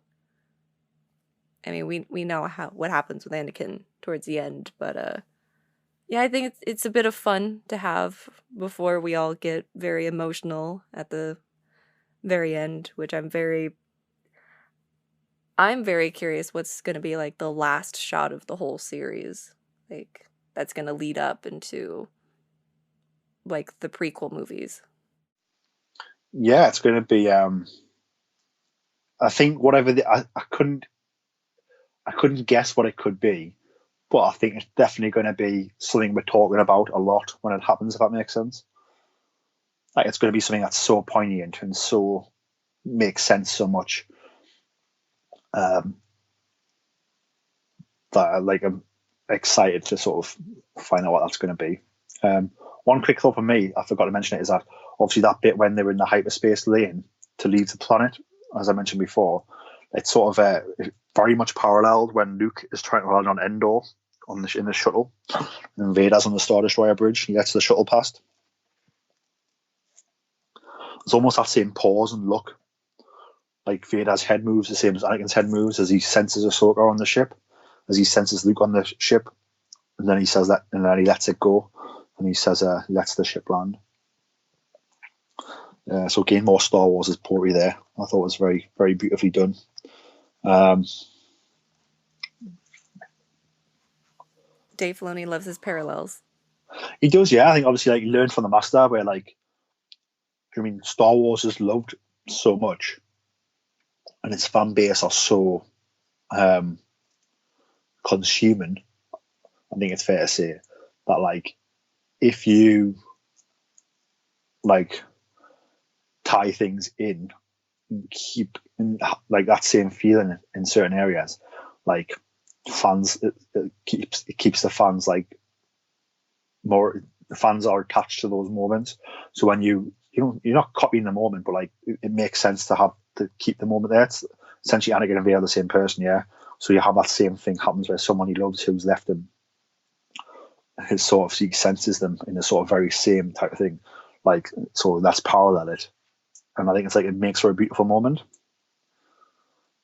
I mean, we know what happens with Anakin towards the end. But yeah, I think it's a bit of fun to have before we all get very emotional at the very end, which I'm very curious what's going to be like the last shot of the whole series. Like that's going to lead up into like the prequel movies. Yeah, it's going to be. I think whatever I couldn't guess what it could be, but I think it's definitely going to be something we're talking about a lot when it happens. If that makes sense, like it's going to be something that's so poignant and so makes sense so much. That like I'm excited to sort of find out what that's going to be. One quick thought for me, I forgot to mention it, is that obviously that bit when they were in the hyperspace lane to leave the planet, as I mentioned before, it's sort of very much paralleled when Luke is trying to land on Endor in the shuttle, and Vader's on the Star Destroyer bridge. He gets the shuttle past. It's almost that same pause and look. Like Vader's head moves the same as Anakin's head moves as he senses Ahsoka on the ship, as he senses Luke on the ship, and then he says that, and then he lets it go, and he says, "Lets the ship land." So again, more Star Wars is poetry there. I thought it was very, very beautifully done. Dave Filoni loves his parallels. He does, yeah. I think obviously like he learned from the master, where like, I mean, Star Wars is loved so much, and its fan base are so consuming. I think it's fair to say that like if you like tie things in and keep like that same feeling in certain areas, like fans, it keeps the fans like more. The fans are attached to those moments. So when you're not copying the moment, but like it makes sense to keep the moment there. It's essentially Anakin and Vader are the same person, yeah. So you have that same thing happens where someone he loves who's left him, his sort of he senses them in a sort of very same type of thing. Like so that's parallel it. And I think it's like it makes for a beautiful moment.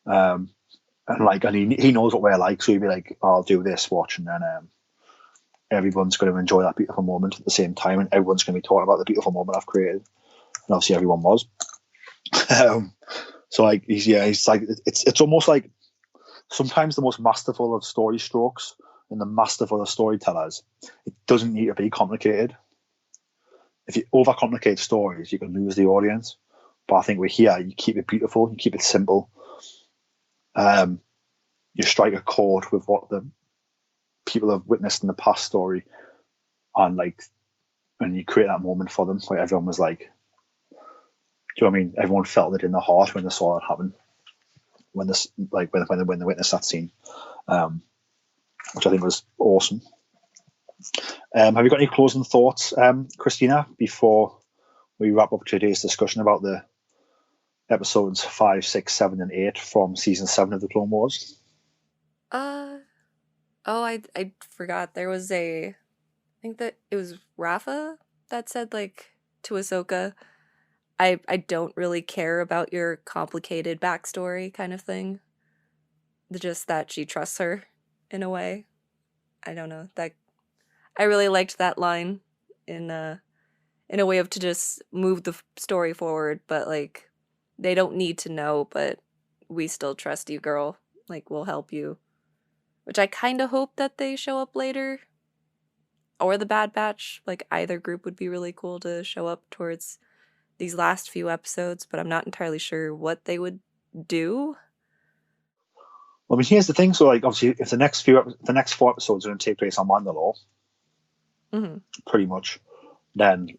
And he knows what we're like, so he'd be like, oh, I'll do this, watch, and then everyone's going to enjoy that beautiful moment at the same time, and everyone's going to be talking about the beautiful moment I've created. And obviously everyone was. So like he's like it's almost like sometimes the most masterful of story strokes and the masterful of storytellers, it doesn't need to be complicated. If you overcomplicate stories, you can lose the audience. But I think we're here, you keep it beautiful, you keep it simple. You strike a chord with what the people have witnessed in the past story, and you create that moment for them where everyone was like, do you know what I mean? Everyone felt it in their heart when they saw that happen. When they witnessed that scene, which I think was awesome. Have you got any closing thoughts, Kristina, before we wrap up today's discussion about the episodes 5, 6, 7, and 8 from season 7 of the Clone Wars. Uh oh, I forgot. There was I think that it was Rafa that said like to Ahsoka, I don't really care about your complicated backstory kind of thing. Just that she trusts her in a way. I don't know. That I really liked that line in in a way of to just move the story forward, but like they don't need to know, but we still trust you, girl. Like we'll help you. Which I kind of hope that they show up later, or the Bad Batch. Like either group would be really cool to show up towards these last few episodes, but I'm not entirely sure what they would do. Well, I mean, here's the thing. So, like, obviously, if the next 4 episodes are going to take place on Mandalore, Mm-hmm. pretty much, then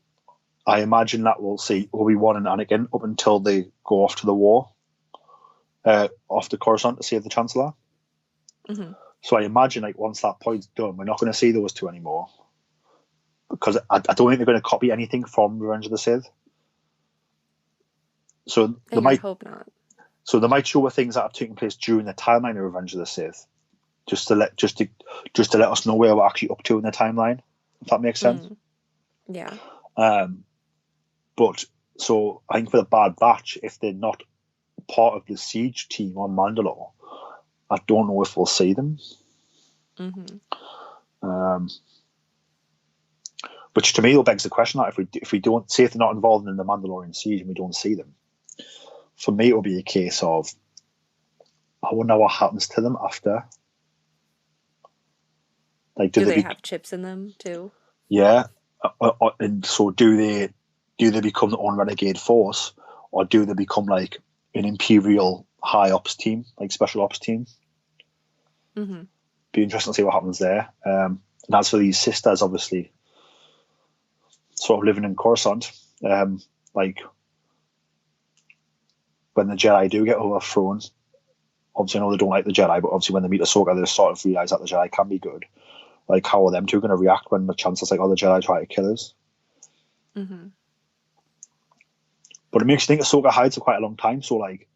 I imagine that we'll see Obi-Wan and Anakin up until they go off to the war, off to Coruscant to save the Chancellor. Mm-hmm. So I imagine, like, once that point's done, we're not going to see those two anymore, because I don't think they're going to copy anything from Revenge of the Sith. So they might hope not. So they might show things that have taken place during the timeline of Revenge of the Sith, just to let us know where we're actually up to in the timeline. If that makes sense. Yeah. But so I think for the Bad Batch, if they're not part of the siege team on Mandalore, I don't know if we'll see them. Mm-hmm. Which to me begs the question that if we don't see if they're not involved in the Mandalorian siege and we don't see them, for me it will be a case of I wonder what happens to them after. Like, do they have chips in them too? Yeah, and so do they become their own renegade force, or do they become like an Imperial high ops team, like special ops team? Mm-hmm. Be interesting to see what happens there. And as for these sisters, obviously, sort of living in Coruscant, like when the Jedi do get overthrown, obviously I know they don't like the Jedi, but obviously when they meet Ahsoka, they sort of realize that the Jedi can be good. Like, how are them two going to react when the Chancellor's like, oh, the Jedi try to kill us? Mm-hmm. But it makes you think Ahsoka hides for quite a long time. So, like,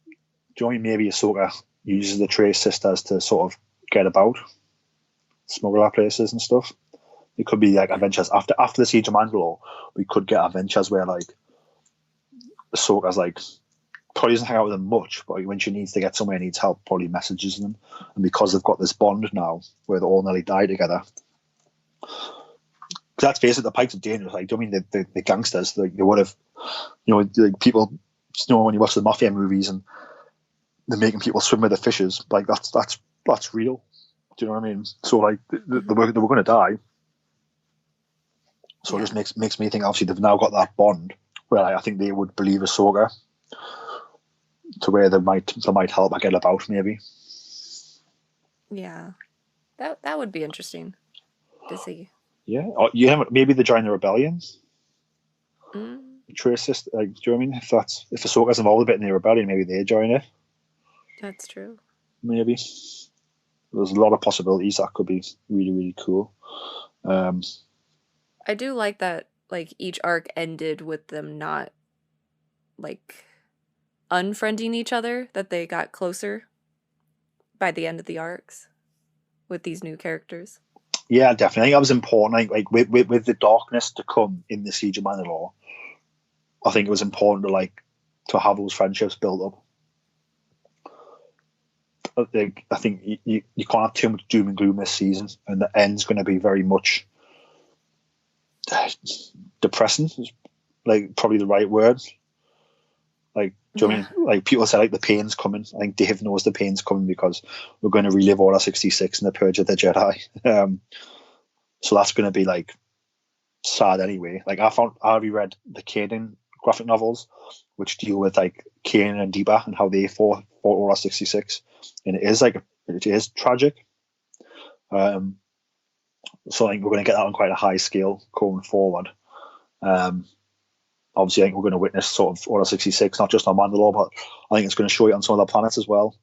do you know what I mean? Maybe Ahsoka uses the Trace sisters to sort of get about, smuggle our places and stuff. It could be like adventures after the Siege of Mandalore. We could get adventures where like Ahsoka's like probably doesn't hang out with them much, but when she needs to get somewhere, needs help, probably messages them. And because they've got this bond now where they all nearly die together. That's basically the Pikes are dangerous. Like, I mean, the gangsters, like, they would have, like people, when you watch the mafia movies and they're making people swim with the fishes, like that's real. Do you know what I mean? So like they were going to die. So it just makes me think. Obviously, they've now got that bond where I think they would believe Ahsoka to where they might help her get about maybe. Yeah, that would be interesting to see. Yeah, or, maybe they join the rebellion. Mm. Trace sister, like, do you know what I mean? If Ahsoka's involved a bit in the rebellion, maybe they join it. That's true. Maybe there's a lot of possibilities that could be really, really cool. I do like that. Like each arc ended with them not like unfriending each other. That they got closer by the end of the arcs with these new characters. Yeah, definitely. I think that was important. Like with the darkness to come in the Siege of Mandalore, I think it was important to have those friendships built up. I think you can't have too much doom and gloom this season, and the end's going to be very much depressing. Is like probably the right word. Like, do you know what I mean? Like, people say like the pain's coming. I think Dave knows the pain's coming because we're going to relive Order 66 and the Purge of the Jedi. So that's going to be like sad anyway. Like, I reread the Kanan graphic novels, which deal with like Kanan and Deepa and how they fought Order 66, and it is tragic. So I think we're going to get that on quite a high scale going forward. Obviously, I think we're going to witness sort of Order 66, not just on Mandalore, but I think it's going to show it on some other planets as well.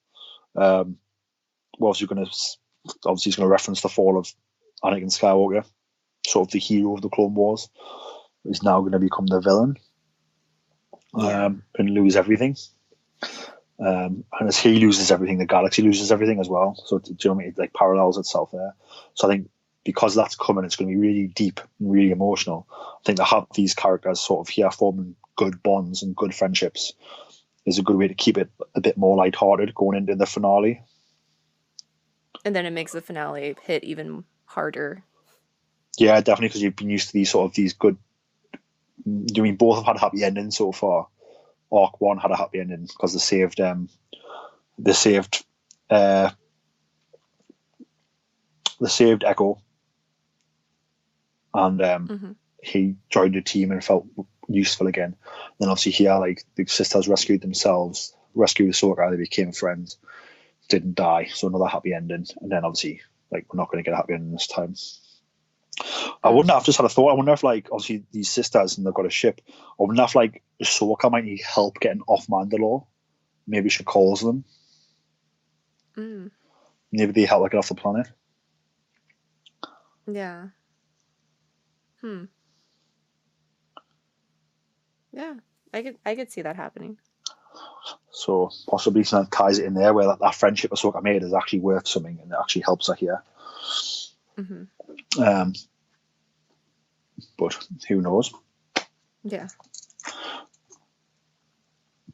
We're obviously going to reference the fall of Anakin Skywalker, sort of the hero of the Clone Wars, is now going to become the villain. Yeah. and lose everything. And as he loses everything, the galaxy loses everything as well. So do you know what I mean? It like parallels itself there. So I think because that's coming, it's going to be really deep and really emotional. I think to have these characters sort of here forming good bonds and good friendships is a good way to keep it a bit more lighthearted going into the finale. And then it makes the finale hit even harder. Yeah, definitely, because you've been used to these good. I mean, both have had happy endings so far. Arc 1 had a happy ending because they saved uh, Echo, and he joined the team and felt useful again. And then obviously here, like the sisters rescued themselves, rescued Ahsoka, they became friends, didn't die, so another happy ending. And then obviously, like we're not going to get a happy ending this time. I wouldn't have just had a thought. I wonder if, like, obviously these sisters and they've got a ship. I wonder if, like, Ahsoka might need help getting off Mandalore. Maybe she calls them. Maybe they help her get off the planet. Yeah. Yeah, I could see that happening. So possibly something ties it in there where that friendship Ahsoka made is actually worth something and it actually helps her here. But who knows? Yeah.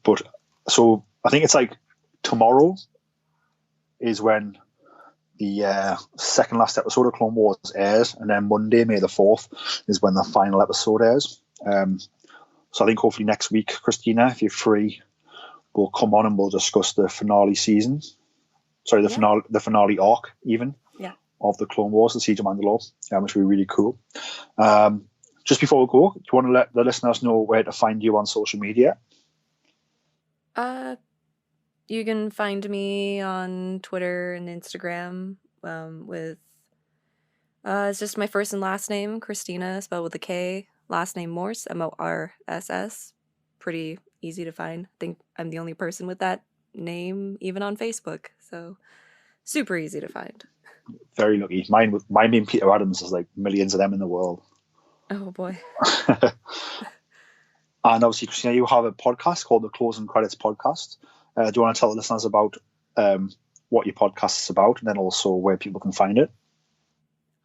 But so I think it's like tomorrow is when the second last episode of Clone Wars airs, and then Monday, May the 4th, is when the final episode airs. So I think hopefully next week, Kristina, if you're free, we'll come on and we'll discuss the finale season. Sorry, the finale arc even of the Clone Wars, the Siege of Mandalore, which will be really cool. Just before we go, do you want to let the listeners know where to find you on social media? You can find me on Twitter and Instagram with it's just my first and last name, Kristina, spelled with a K, last name Morse, Morss. Pretty easy to find. I think I'm the only person with that name even on Facebook, so super easy to find. Very lucky. Mine being Peter Adams, there's like millions of them in the world. Oh boy. And obviously, Kristina, you have a podcast called the Closing Credits Podcast. Do you want to tell the listeners about what your podcast is about, and then also where people can find it?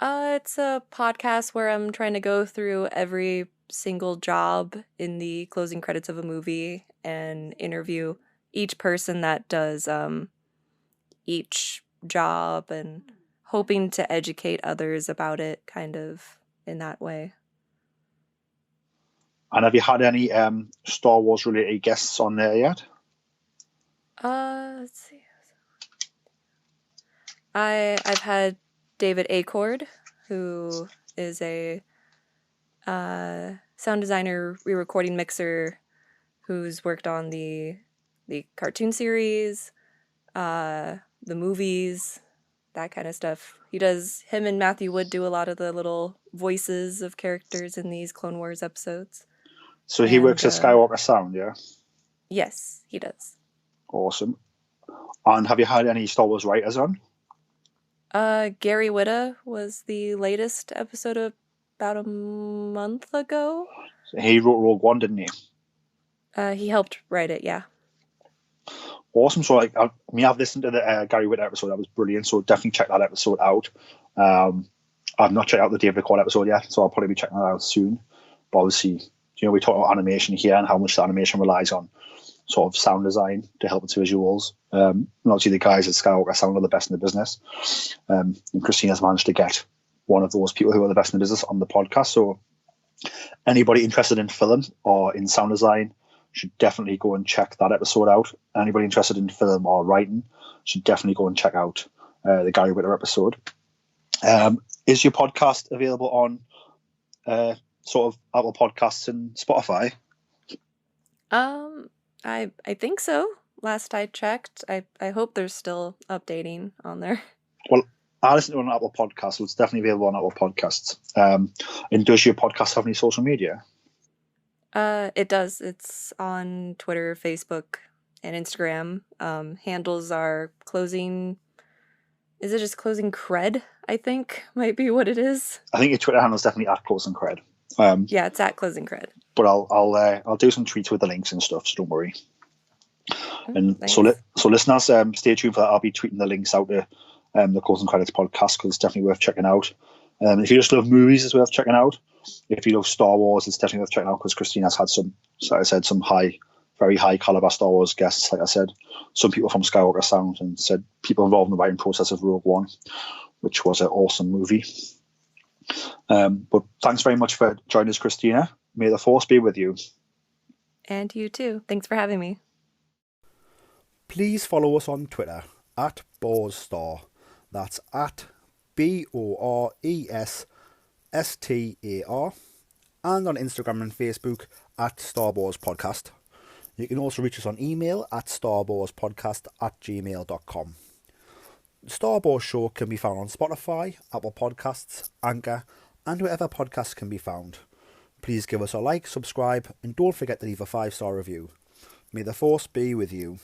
It's a podcast where I'm trying to go through every single job in the closing credits of a movie and interview each person that does each job and hoping to educate others about it kind of in that way. And have you had any Star Wars related guests on there yet? Let's see. I've had David Acord, who is a sound designer, re-recording mixer, who's worked on the cartoon series, the movies, that kind of stuff. Him and Matthew Wood do a lot of the little voices of characters in these Clone Wars episodes. So he works at Skywalker Sound, yeah? Yes, he does. Awesome. And have you had any Star Wars writers on? Gary Whitta was the latest episode about a month ago. So he wrote Rogue One, didn't he? He helped write it, yeah. Awesome. So I've listened to the Gary Whitta episode. That was brilliant. So definitely check that episode out. I've not checked out the David Record episode yet, so I'll probably be checking that out soon. But obviously, we talk about animation here and how much the animation relies on sort of sound design to help its visuals. And obviously the guys at Skywalker Sound are the best in the business. And Kristina's managed to get one of those people who are the best in the business on the podcast. So anybody interested in film or in sound design should definitely go and check that episode out. Anybody interested in film or writing should definitely go and check out the Gary Whitta episode. Is your podcast available on sort of Apple Podcasts and Spotify? I think so. Last I checked. I hope they're still updating on there. Well, I listen to it on Apple Podcasts, so it's definitely available on Apple Podcasts. And does your podcast have any social media? It does. It's on Twitter, Facebook, and Instagram. Handles are closing. Is it just closing cred? I think might be what it is. I think your Twitter handle is definitely at Closing Cred. Yeah, it's at Closing Cred. But I'll do some tweets with the links and stuff, so don't worry. And Thanks. so listeners, stay tuned for that. I'll be tweeting the links out to the Closing Credits podcast, because it's definitely worth checking out. If you just love movies, it's worth checking out. If you love Star Wars, it's definitely worth checking out, because Kristina's had some, like I said, some very high caliber Star Wars guests. Like I said, some people from Skywalker Sound, and said people involved in the writing process of Rogue One, which was an awesome movie. But thanks very much for joining us, Kristina. May the Force be with you. And you too. Thanks for having me. Please follow us on Twitter at BoresStar. That's at BORESSTAR. And on Instagram and Facebook at Star Wars Podcast. You can also reach us on email at starwarspodcast@gmail.com. The Star Wars Show can be found on Spotify, Apple Podcasts, Anchor, and wherever podcasts can be found. Please give us a like, subscribe, and don't forget to leave a 5-star review. May the Force be with you.